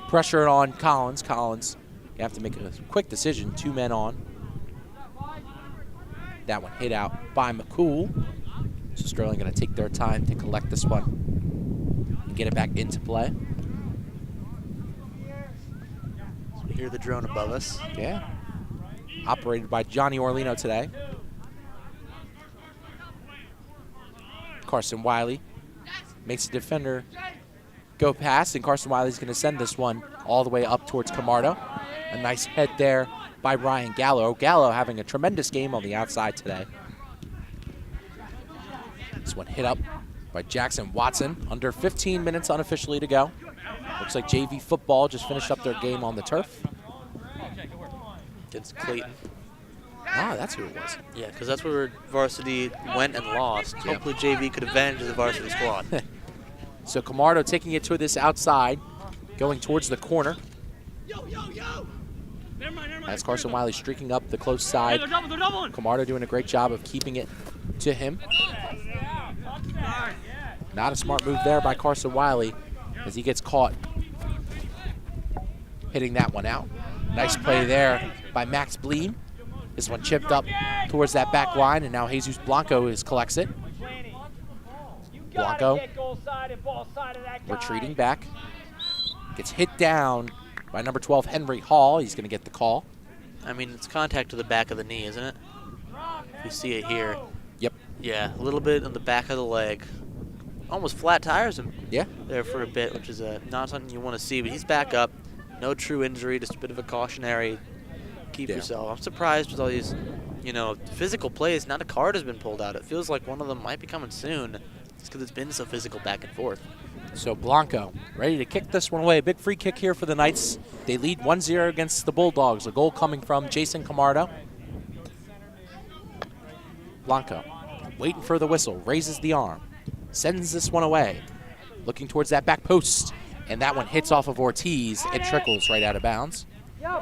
Pressure on Collins. Collins, you have to make a quick decision. 2 men on. That one hit out by McCool. So Sterling going to take their time to collect this one and get it back into play. So we hear the drone above us. Yeah. Operated by Johnny Orlino today. Carson Wiley makes the defender go past, and Carson Wiley's going to send this one all the way up towards Camardo. A nice head there by Ryan Gallo. Gallo having a tremendous game on the outside today. This one hit up by Jackson Watson. Under 15 minutes unofficially to go. Looks like JV football just finished up their game on the turf. Against Clayton. Ah, that's who it was. Yeah, because that's where varsity went and lost. Yeah. Hopefully JV could avenge the varsity squad. So Camardo taking it to this outside, going towards the corner. As Carson Wiley streaking up the close side. Camardo doing a great job of keeping it to him. Not a smart move there by Carson Wiley as he gets caught hitting that one out. Nice play there by Max Bleem. This one chipped up towards that back line, and now Jesus Blanco collects it. Blanco retreating back. Gets hit down by number 12, Henry Hall. He's going to get the call. I mean, it's contact to the back of the knee, isn't it? You see it here. Yep. Yeah, a little bit on the back of the leg. Almost flat tires him there for a bit, which is not something you want to see, but he's back up. No true injury, just a bit of a cautionary keep yourself. I'm surprised with all these, physical plays. Not a card has been pulled out. It feels like one of them might be coming soon. It's because it's been so physical back and forth. So Blanco ready to kick this one away. Big free kick here for the Knights. They lead 1-0 against the Bulldogs. A goal coming from Jason Camardo. Blanco waiting for the whistle. Raises the arm. Sends this one away. Looking towards that back post. And that one hits off of Ortiz. It trickles right out of bounds.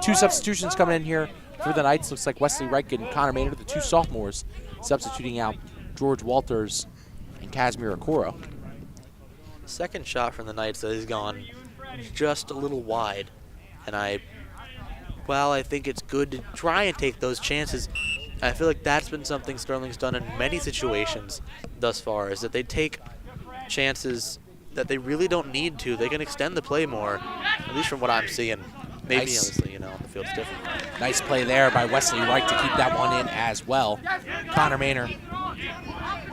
2 substitutions coming in here for the Knights. Looks like Wesley Reich and Connor Maynard, the 2 sophomores, substituting out George Walters and Casimir Okoro. Second shot from the Knights that has gone just a little wide. And while I think it's good to try and take those chances, I feel like that's been something Sterling's done in many situations thus far, is that they take chances that they really don't need to. They can extend the play more, at least from what I'm seeing. Maybe, obviously, on the field's different. Nice play there by Wesley Reich to keep that one in as well. Connor Maynard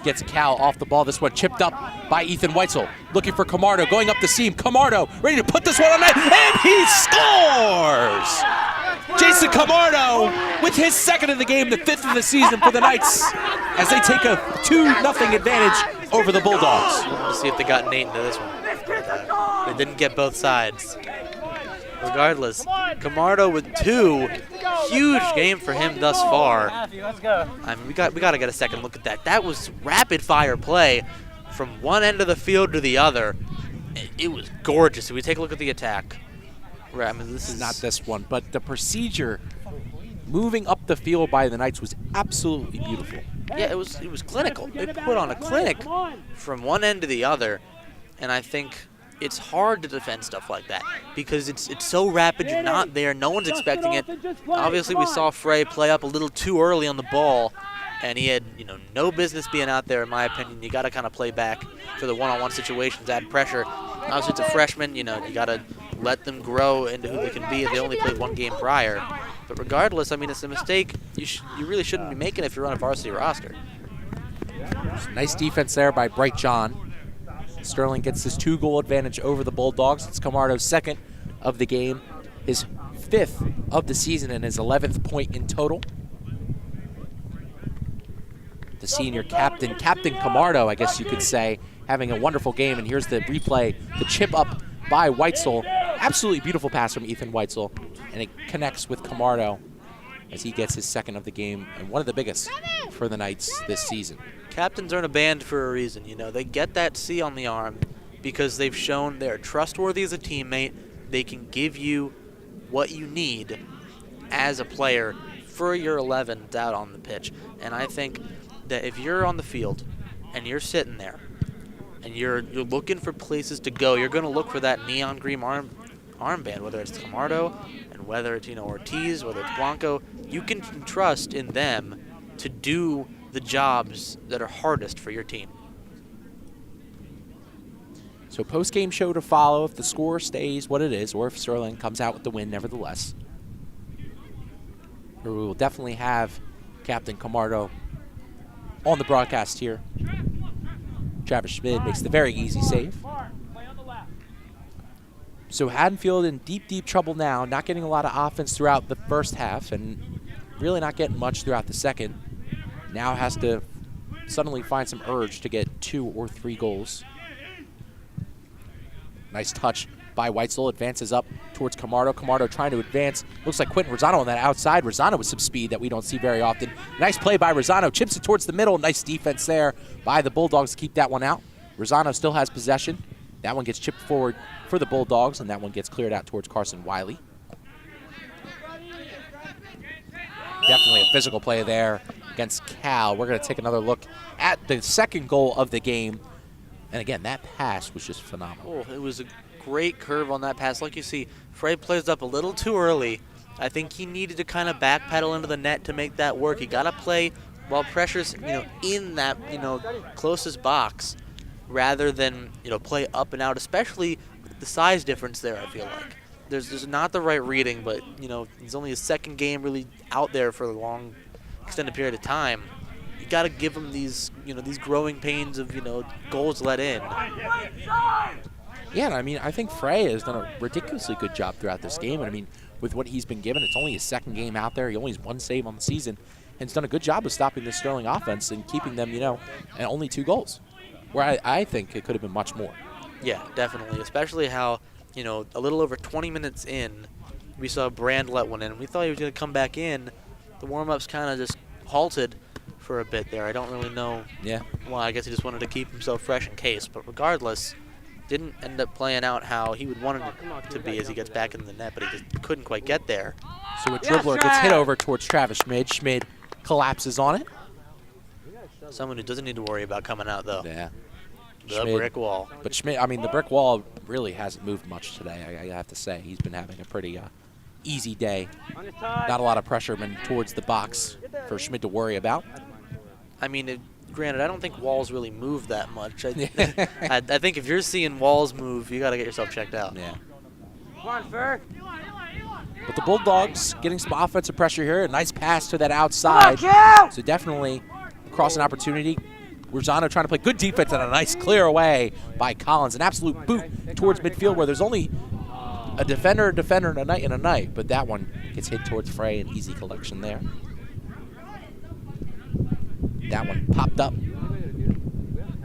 gets Cal off the ball. This one chipped up by Ethan Weitzel. Looking for Camardo, going up the seam. Camardo ready to put this one on net, and he scores! Jason Camardo with his second of the game, the 5th of the season for the Knights, as they take a 2-0 advantage over the Bulldogs. We'll see if they got Nate into this one. They didn't get both sides. Regardless, Camardo with 2, huge game for him thus far. I mean, we got to get a second look at that. That was rapid fire play from one end of the field to the other. It was gorgeous. If we take a look at the attack, I mean, this is not this one, but the procedure moving up the field by the Knights was absolutely beautiful. Yeah, it was clinical. They put on a clinic from one end to the other, and I think it's hard to defend stuff like that because it's so rapid. You're not there. No one's expecting it. Obviously, we saw Frey play up a little too early on the ball, and he had no business being out there, in my opinion. You got to kind of play back for the one-on-one situations, add pressure. Obviously, it's a freshman. You got to let them grow into who they can be if they only played one game prior. But regardless, I mean, it's a mistake you really shouldn't be making if you're on a varsity roster. Nice defense there by Bright John. Sterling gets his 2-goal advantage over the Bulldogs. It's Camardo's second of the game, his 5th of the season, and his 11th point in total. The senior captain, Captain Camardo, I guess you could say, having a wonderful game. And here's the replay, the chip up by Weitzel. Absolutely beautiful pass from Ethan Weitzel, and it connects with Camardo as he gets his 2nd of the game, and one of the biggest for the Knights this season. Captains are in a band for a reason, you know. They get that C on the arm because they've shown they're trustworthy as a teammate. They can give you what you need as a player for your 11th out on the pitch. And I think that if you're on the field and you're sitting there and you're looking for places to go, you're going to look for that neon green armband, whether it's Camardo and whether it's, you know, Ortiz, whether it's Blanco. You can trust in them to do the jobs that are hardest for your team. So post-game show to follow if the score stays what it is, or if Sterling comes out with the win nevertheless. We will definitely have Captain Camardo on the broadcast here. Travis Schmid makes the very easy save. So Haddonfield in deep, deep trouble now, not getting a lot of offense throughout the first half and really not getting much throughout the second. Now has to suddenly find some urge to get 2 or 3 goals. Nice touch by Weitzel, advances up towards Camardo. Camardo trying to advance. Looks like Quentin Rosano on that outside. Rosano with some speed that we don't see very often. Nice play by Rosano, chips it towards the middle. Nice defense there by the Bulldogs to keep that one out. Rosano still has possession. That one gets chipped forward for the Bulldogs, and that one gets cleared out towards Carson Wiley. Definitely a physical play there against Cal. We're going to take another look at the 2nd goal of the game. And again, that pass was just phenomenal. Oh, it was a great curve on that pass. Like you see, Frey plays up a little too early. I think he needed to kind of backpedal into the net to make that work. He got to play while pressure's, you know, in that, you know, closest box rather than, you know, play up and out, especially with the size difference there, I feel like. There's not the right reading, but, you know, it's only his 2nd game really out there for a long, extended period of time. You got to give him these, you know, these growing pains of, you know, goals let in. Yeah, and I mean, I think Frey has done a ridiculously good job throughout this game. And I mean, with what he's been given, it's only his 2nd game out there. He only has 1 save on the season, and he's done a good job of stopping the Sterling offense and keeping them, you know, at only 2 goals, where I think it could have been much more. Yeah, definitely, especially how, you know, a little over 20 minutes in, we saw Brand let one in. We thought he was going to come back in. The warm-ups kind of just halted for a bit there. I don't really know why. I guess he just wanted to keep himself fresh in case. But regardless, didn't end up playing out how he would want it to be as he gets back in the net, but he just couldn't quite get there. So a dribbler gets hit over towards Travis Schmid. Schmid collapses on it. Someone who doesn't need to worry about coming out, though. Yeah. The Schmid, brick wall. But Schmid, I mean, the brick wall really hasn't moved much today, I have to say. He's been having a pretty easy day. Not a lot of pressure towards the box for Schmid to worry about. I mean, granted, I don't think walls really move that much. I think if you're seeing walls move, you got to get yourself checked out. Yeah. Come on, Fer. But the Bulldogs getting some offensive pressure here. A nice pass to that outside. So definitely crossing opportunity. Rosano trying to play good defense and a nice clear away by Collins. An absolute boot towards midfield where there's only a defender, and a knight. But that one gets hit towards Frey. An easy collection there. That one popped up.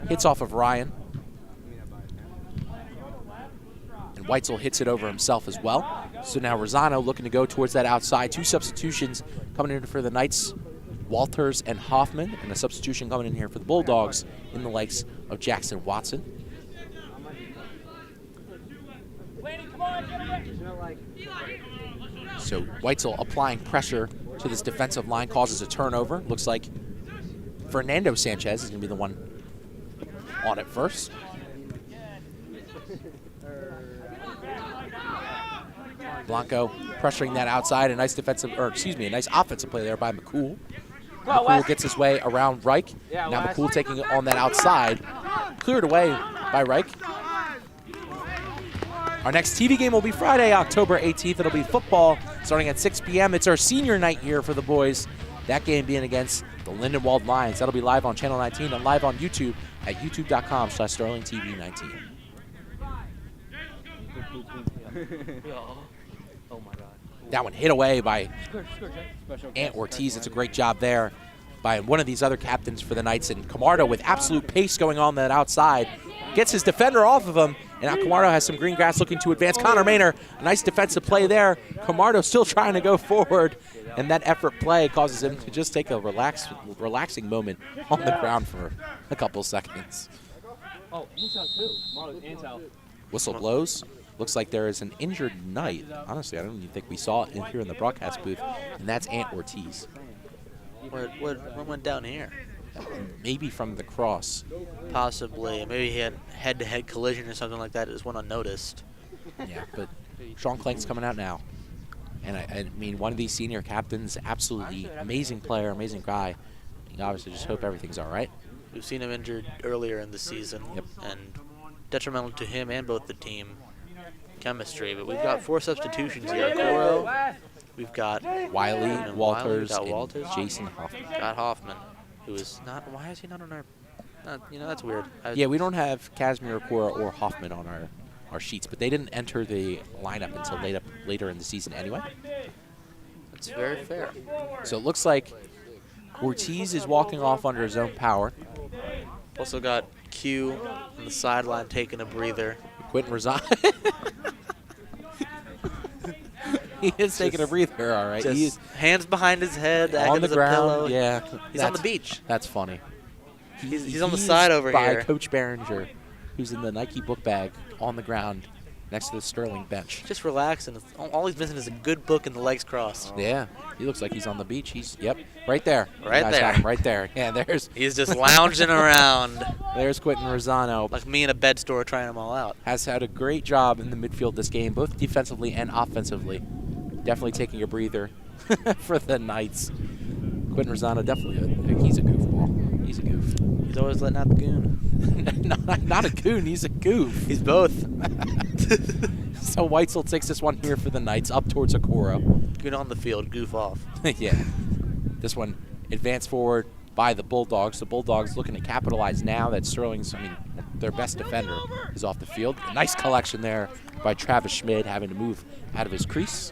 Hits off of Ryan. And Weitzel hits it over himself as well. So now Rosano looking to go towards that outside. 2 substitutions coming in for the Knights. Walters and Hoffman, and a substitution coming in here for the Bulldogs in the likes of Jackson Watson. So Weitzel applying pressure to this defensive line causes a turnover. Looks like Fernando Sanchez is going to be the one on it first. Blanco pressuring that outside. A nice offensive play there by McCool. McCool gets his way around Reich. Now McCool taking it on that outside. Cleared away by Reich. Our next TV game will be Friday, October 18th. It'll be football starting at 6 p.m. It's our senior night here for the boys. That game being against the Lindenwold Lions. That'll be live on Channel 19 and live on YouTube at youtube.com/SterlingTV19. Oh my God. That one hit away by Ant Ortiz. It's a great job there by one of these other captains for the Knights. And Camardo with absolute pace going on that outside. Gets his defender off of him. And now Camardo has some green grass looking to advance. Connor Maynor, a nice defensive play there. Camardo still trying to go forward. And that effort play causes him to just take a relaxing moment on the ground for a couple seconds. Oh, Ant's out too. Marlon, Ant's out. Whistle blows. Looks like there is an injured Knight. Honestly, I don't even think we saw it in here in the broadcast booth. And that's Ant Ortiz. What went down here? Maybe from the cross. Possibly. Maybe he had head-to-head collision or something like that. It just went unnoticed. Yeah, but Sean Clank's coming out now. And I mean, one of these senior captains, absolutely amazing player, amazing guy. You obviously just hope everything's all right. We've seen him injured earlier in the season. Yep. And detrimental to him and both the team chemistry. But we've got 4 substitutions here. Coro, we've got Wiley, Walters, Wiley, Walters, and Jason Hoffman. Got Hoffman, who is not. Why is he not on our? That's weird. Yeah, we don't have Casimir, Coro, or Hoffman on our sheets, but they didn't enter the lineup until later in the season anyway. That's very fair. So it looks like Ortiz is walking off under his own power. Also got Q on the sideline taking a breather. Quentin Razan. He is taking a breather, all right. He's hands behind his head, on the ground. Pillow. Yeah, he's on the beach. That's funny. He's on the side over by here. Coach Behringer, who's in the Nike book bag on the ground next to the Sterling bench. Just relaxing. All he's missing is a good book and the legs crossed. Yeah, he looks like he's on the beach. Yep, right there. Right there. there. Got him right there. Yeah, there's. He's just lounging around. There's Quentin Rosano. Like me in a bed store trying them all out. Has had a great job in the midfield this game, both defensively and offensively. Definitely taking a breather for the Knights. Quentin Rosano, definitely, he's a goofball. He's a goof. He's always letting out the goon. not a goon, he's a goof. He's both. So Weitzel takes this one here for the Knights, up towards Okoro. Good on the field, goof off. Yeah. This one advanced forward by the Bulldogs. The Bulldogs looking to capitalize now that Sterling's, their best defender is off the field. A nice collection there by Travis Schmid, having to move out of his crease.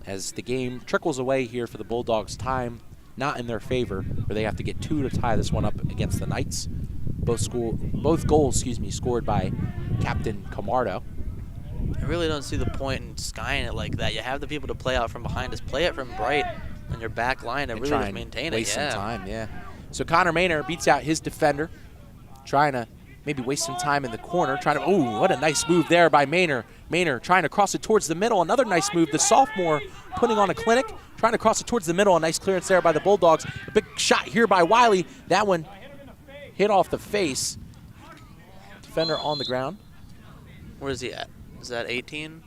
As the game trickles away here for the Bulldogs, time not in their favor, where they have to get 2 to tie this one up against the Knights. Both goals, scored by Captain Camardo. I really don't see the point in skying it like that. You have the people to play out from behind us. Play it from bright on your back line and really try just and maintain it. waste some time, yeah. So Connor Maynor beats out his defender, trying to maybe waste some time in the corner. Ooh, what a nice move there by Maynor. Maynor trying to cross it towards the middle. Another nice move. The sophomore putting on a clinic, trying to cross it towards the middle. A nice clearance there by the Bulldogs. A big shot here by Wiley. That one hit off the face. Defender on the ground. Where is he at? Is that 18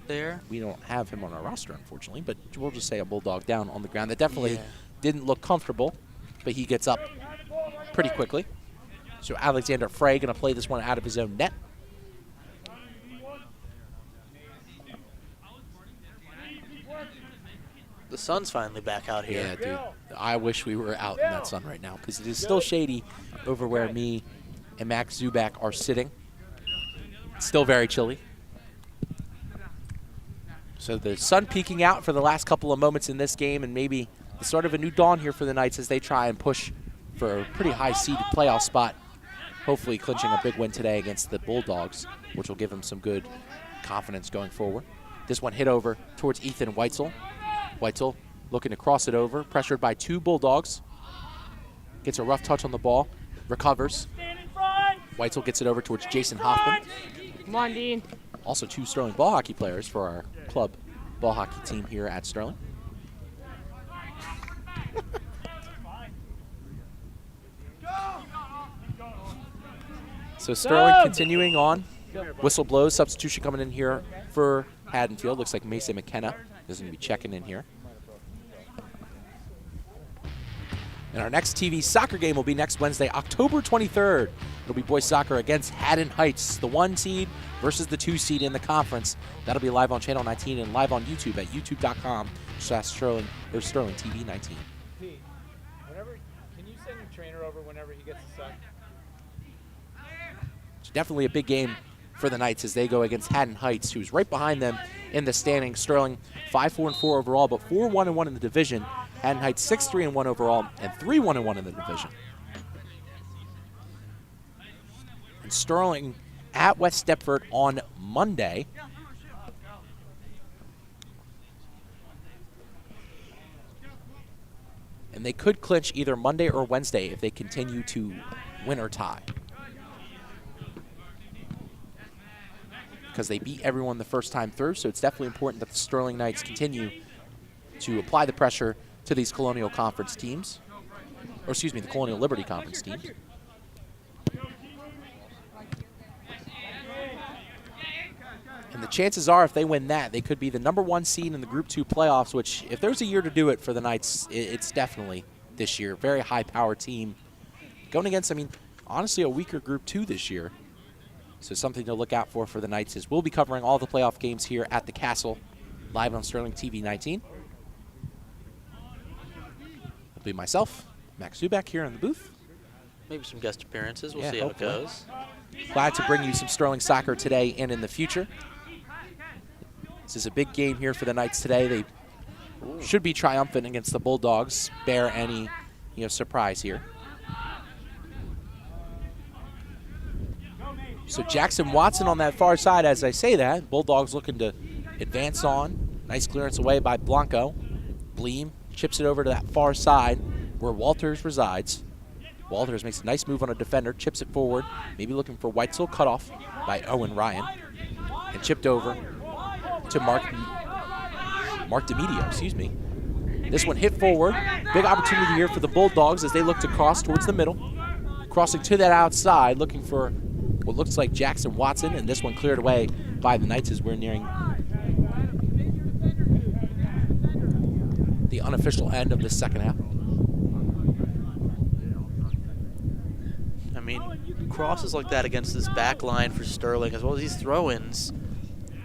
there? We don't have him on our roster, unfortunately, but we'll just say a Bulldog down on the ground. That definitely didn't look comfortable, but he gets up pretty quickly. So Alexander Frey going to play this one out of his own net. The sun's finally back out here. Yeah, dude. I wish we were out in that sun right now because it is still shady over where me and Max Zubak are sitting. It's still very chilly. So the sun peeking out for the last couple of moments in this game, and maybe the start of a new dawn here for the Knights as they try and push for a pretty high-seeded playoff spot, hopefully clinching a big win today against the Bulldogs, which will give them some good confidence going forward. This one hit over towards Ethan Weitzel. Weitzel looking to cross it over, pressured by 2 Bulldogs. Gets a rough touch on the ball, recovers. Weitzel gets it over towards Jason Hoffman. Come on, Dean. Also 2 Sterling ball hockey players for our club ball hockey team here at Sterling. So Sterling continuing on. Whistle blows, substitution coming in here for Haddonfield. Looks like Mason McKenna is going to be checking in here. And our next TV soccer game will be next Wednesday, October 23rd. It'll be boys soccer against Haddon Heights, the 1 seed versus the 2 seed in the conference. That'll be live on Channel 19 and live on YouTube at youtube.com/Sterling or Sterling TV 19. P, can you send your trainer over whenever he gets a sec? It's definitely a big game for the Knights as they go against Haddon Heights, who's right behind them in the standings. Sterling 5-4-4 overall, but 4-1-1 in the division. Haddon Heights 6-3-1 overall and 3-1-1 in the division. And Sterling at West Stepford on Monday. And they could clinch either Monday or Wednesday if they continue to win or tie, because they beat everyone the first time through. So it's definitely important that the Sterling Knights continue to apply the pressure to these Colonial Conference teams, or excuse me, the Colonial Liberty Conference teams. And the chances are, if they win that, they could be the #1 seed in the Group 2 playoffs, which, if there's a year to do it for the Knights, it's definitely this year. Very high-powered team. Going against, I mean, honestly, a weaker Group 2 this year. So something to look out for the Knights is we'll be covering all the playoff games here at the Castle, live on Sterling TV 19. It'll be myself, Max Zuback, here in the booth. Maybe some guest appearances. We'll Yeah, see how hopefully. it goes. Glad to bring you some Sterling soccer today and in the future. This is a big game here for the Knights today. They should be triumphant against the Bulldogs. Bear any, surprise here. So Jackson Watson on that far side as I say that. Bulldogs looking to advance on. Nice clearance away by Blanco. Bleem chips it over to that far side where Walters resides. Walters makes a nice move on a defender, chips it forward, maybe looking for Weitzel, cut off by Owen Ryan, and chipped over to Mark DeMedio, excuse me. This one hit forward. Big opportunity here for the Bulldogs as they look to cross towards the middle. Crossing to that outside, looking for what looks like Jackson Watson, and this one cleared away by the Knights as we're nearing the unofficial end of the second half. I mean, crosses like that against this back line for Sterling, as well as these throw-ins,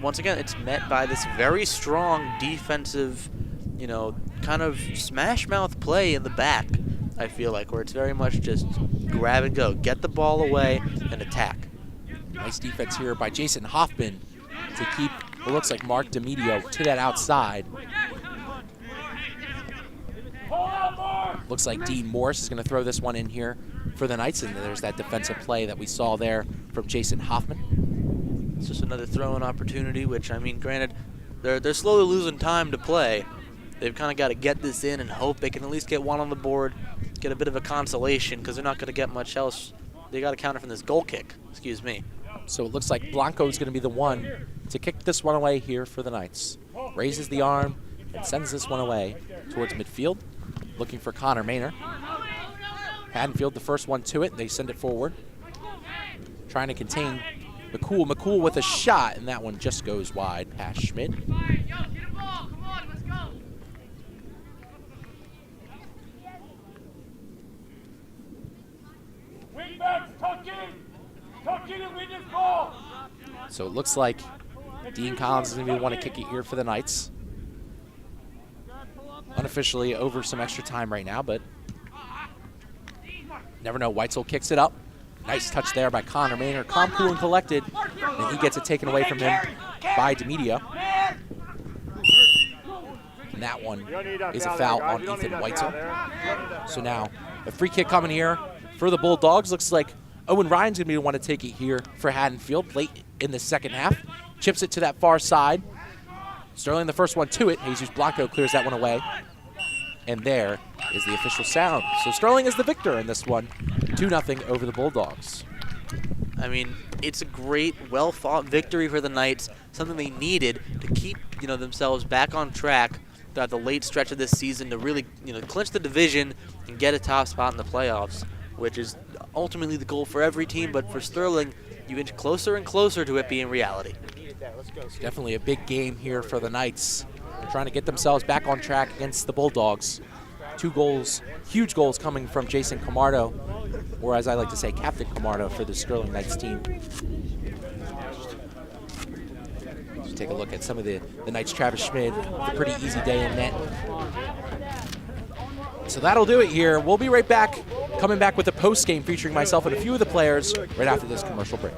once again, it's met by this very strong defensive, kind of smash-mouth play in the back, I feel like, where it's very much just grab and go. Get the ball away and attack. Nice defense here by Jason Hoffman to keep what looks like Mark DeMedio to that outside. Looks like Dean Morris is going to throw this one in here for the Knights, and there's that defensive play that we saw there from Jason Hoffman. It's just another throw-in opportunity, which, I mean, granted, they're slowly losing time to play. They've kind of got to get this in and hope they can at least get one on the board, get a bit of a consolation, because they're not going to get much else. They got to counter from this goal kick, excuse me. So it looks like Blanco is going to be the one to kick this one away here for the Knights. Raises the arm and sends this one away towards midfield, looking for Connor Maynor. Haddonfield, the first one to it. They send it forward, trying to contain McCool. McCool with a shot, and that one just goes wide past Schmidt. So it looks like Dean Collins is going to be the one to kick it here for the Knights. Unofficially over some extra time right now, but never know. Weitzel kicks it up. Nice touch there by Connor Maynor. Calm, cool, and collected. And he gets it taken away from him by DeMedio. And that one is a foul on Ethan Weitzel. So now a free kick coming here for the Bulldogs. Looks like Owen Ryan's going to be the one to take it here for Haddonfield late in the second half. Chips it to that far side. Sterling the first one to it. Jesus Blanco clears that one away. And there is the official sound. So Sterling is the victor in this one. 2-0 over the Bulldogs. I mean, it's a great, well-fought victory for the Knights, something they needed to keep, themselves back on track throughout the late stretch of this season to really, clinch the division and get a top spot in the playoffs, which is ultimately the goal for every team. But for Sterling, you inch closer and closer to it being reality. Definitely a big game here for the Knights. They're trying to get themselves back on track against the Bulldogs. 2 goals, huge goals coming from Jason Camardo, or as I like to say, Captain Camardo for the Sterling Knights team. Just take a look at some of the Knights. Travis Schmid, a pretty easy day in net. So that'll do it here. We'll be right back, coming back with a post game featuring myself and a few of the players right after this commercial break.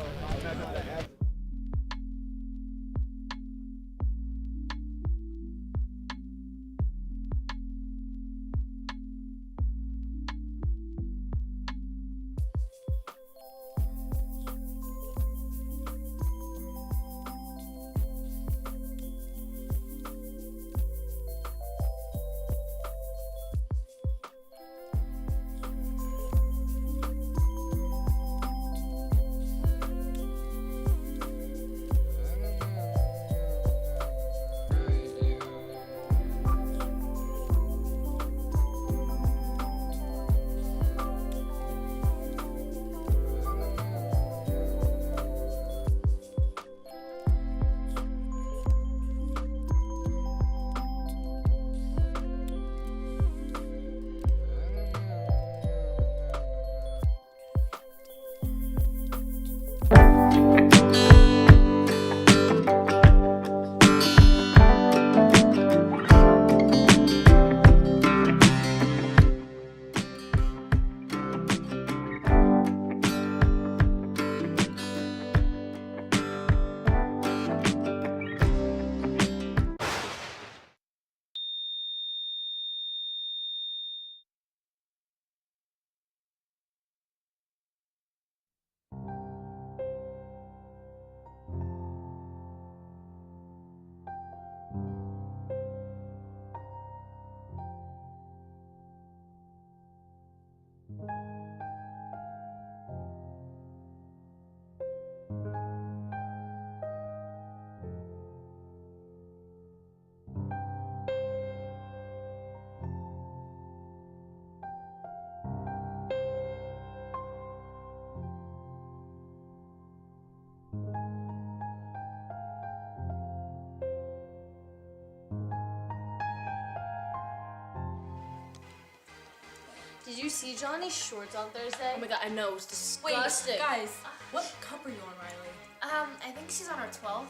Did you see Johnny's shorts on Thursday? Oh my god, I know, it was disgusting. Wait, guys, what cup are you on, Riley? I think she's on her 12th.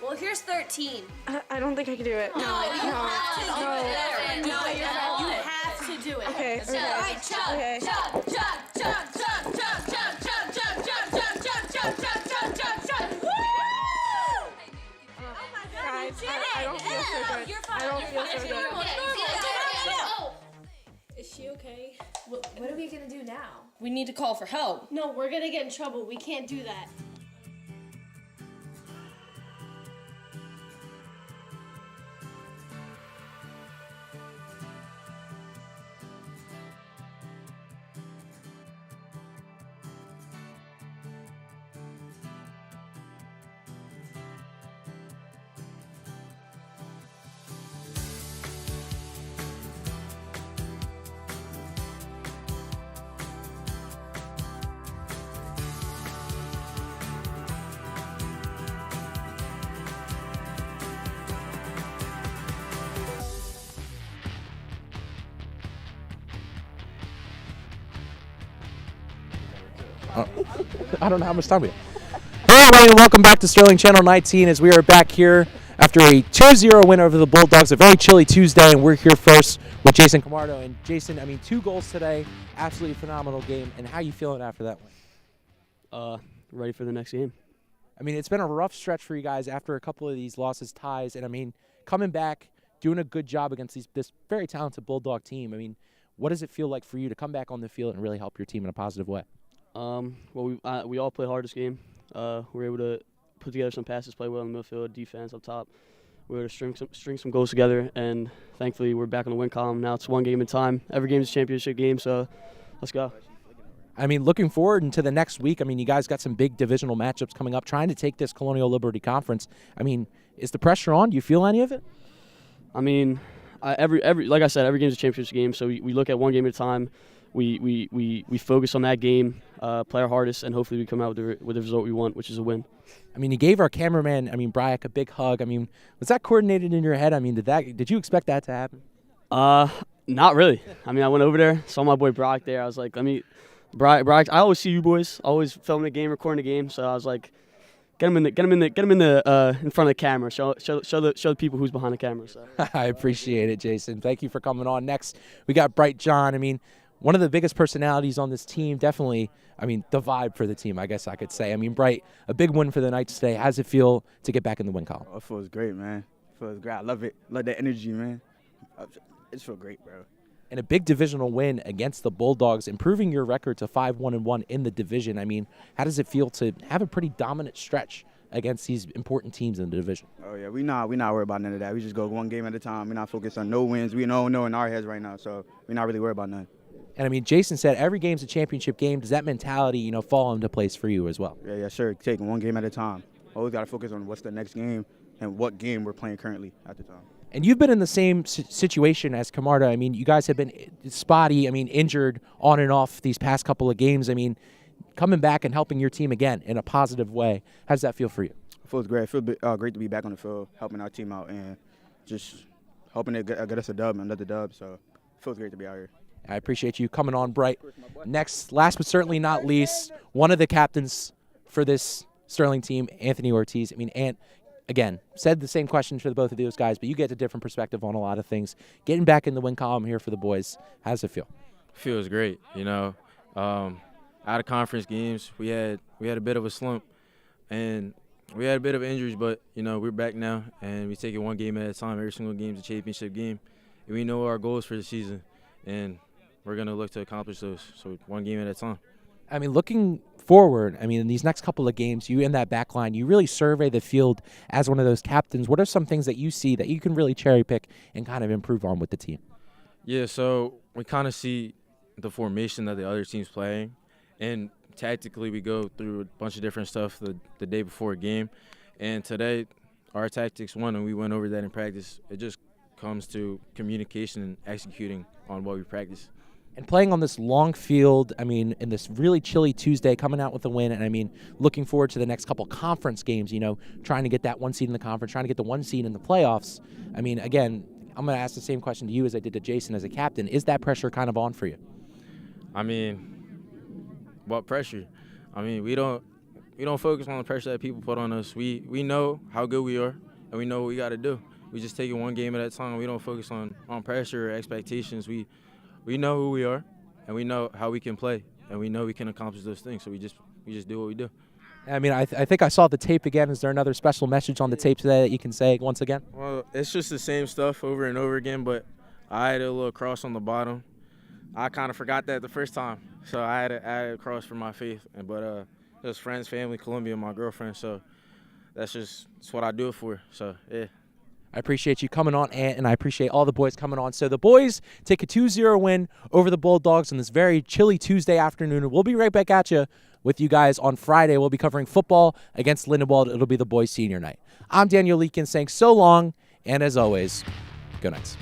Well, here's 13. I don't think I can do it. No, you have to do it. No, you have to do it. Okay, okay. All right, chug, Okay. chug, chug, chug, chug, chug, chug, chug, chug, chug, chug, chug, chug, chug, chug, chug. Woo! Oh my god, you did it! I don't feel so good. You're fine. I don't feel so good. Is she okay? What are we gonna do now? We need to call for help. No, we're gonna get in trouble. We can't do that. I don't know how much time we have. Hey everybody, and welcome back to Sterling Channel 19 as we are back here after a 2-0 win over the Bulldogs. A very chilly Tuesday, and we're here first with Jason Camardo. And Jason, 2 goals today, absolutely phenomenal game. And how you feeling after that win? Ready for the next game. It's been a rough stretch for you guys after a couple of these losses, ties, and coming back, doing a good job against this very talented Bulldog team. What does it feel like for you to come back on the field and really help your team in a positive way? Well, we all played hard this game. We were able to put together some passes, play well in the midfield, defense up top. We were able to string some goals together, and thankfully we're back on the win column. Now it's one game at a time. Every game is a championship game, so let's go. Looking forward into the next week, you guys got some big divisional matchups coming up, trying to take this Colonial Liberty Conference. Is the pressure on? Do you feel any of it? Like I said, every game is a championship game, so we look at one game at a time. We focus on that game, play our hardest, and hopefully we come out with the result we want, which is a win. You gave our cameraman, Bryak, a big hug. Was that coordinated in your head? Did you expect that to happen? Not really. I mean, I went over there, saw my boy Brock there. I was like, Brock. I always see you boys, always filming the game, recording the game. So I was like, get him in front of the camera. Show the people who's behind the camera. So. I appreciate it, Jason. Thank you for coming on. Next, we got Bright John. I mean, one of the biggest personalities on this team. Definitely, I mean, the vibe for the team, I guess I could say. I mean, Bright, a big win for the Knights today. How does it feel to get back in the win column? Oh, it feels great, man. It feels great. I love it. Love that energy, man. It feels great, bro. And a big divisional win against the Bulldogs, improving your record to 5-1-1 in the division. I mean, how does it feel to have a pretty dominant stretch against these important teams in the division? Oh yeah, we not worried about none of that. We just go one game at a time. We're not focused on no wins. We know in our heads right now, so we're not really worried about none. And I mean, Jason said every game's a championship game. Does that mentality, fall into place for you as well? Yeah, sure. Taking one game at a time. Always got to focus on what's the next game and what game we're playing currently at the time. And you've been in the same situation as Camarda. I mean, you guys have been spotty, injured on and off these past couple of games. I mean, coming back and helping your team again in a positive way, how does that feel for you? It feels great. It feels great to be back on the field, helping our team out, and just hoping to get us a dub, another dub. So it feels great to be out here. I appreciate you coming on, Bright. Next, last but certainly not least, one of the captains for this Sterling team, Anthony Ortiz. I mean, Ant, again, said the same question for both of those guys, but you get a different perspective on a lot of things. Getting back in the win column here for the boys, how does it feel? Feels great, out of conference games, we had a bit of a slump, and we had a bit of injuries, but we're back now, and we take it one game at a time. Every single game is a championship game, and we know our goals for the season, and we're gonna look to accomplish those. So one game at a time. I mean, looking forward, in these next couple of games, you in that back line, you really survey the field as one of those captains. What are some things that you see that you can really cherry pick and kind of improve on with the team? Yeah, so we kind of see the formation that the other team's playing, and tactically we go through a bunch of different stuff the day before a game. And today, our tactics won, and we went over that in practice. It just comes to communication and executing on what we practice. And playing on this long field, in this really chilly Tuesday, coming out with a win, and looking forward to the next couple conference games, trying to get that one seed in the conference, trying to get the one seed in the playoffs. Again, I'm going to ask the same question to you as I did to Jason as a captain. Is that pressure kind of on for you? What pressure? We don't focus on the pressure that people put on us. We know how good we are, and we know what we got to do. We just take it one game at a time. We don't focus on pressure or expectations. We know who we are, and we know how we can play, and we know we can accomplish those things. So we just do what we do. I think I saw the tape again. Is there another special message on the tape today that you can say once again? Well, it's just the same stuff over and over again, but I had a little cross on the bottom. I kind of forgot that the first time, so I had a cross for my faith. But it was friends, family, Columbia, my girlfriend. So that's what I do it for. So yeah. I appreciate you coming on, Ant, and I appreciate all the boys coming on. So the boys take a 2-0 win over the Bulldogs on this very chilly Tuesday afternoon. We'll be right back at you with you guys on Friday. We'll be covering football against Lindenwold. It'll be the boys' senior night. I'm Daniel Leakin saying so long, and as always, go Knights.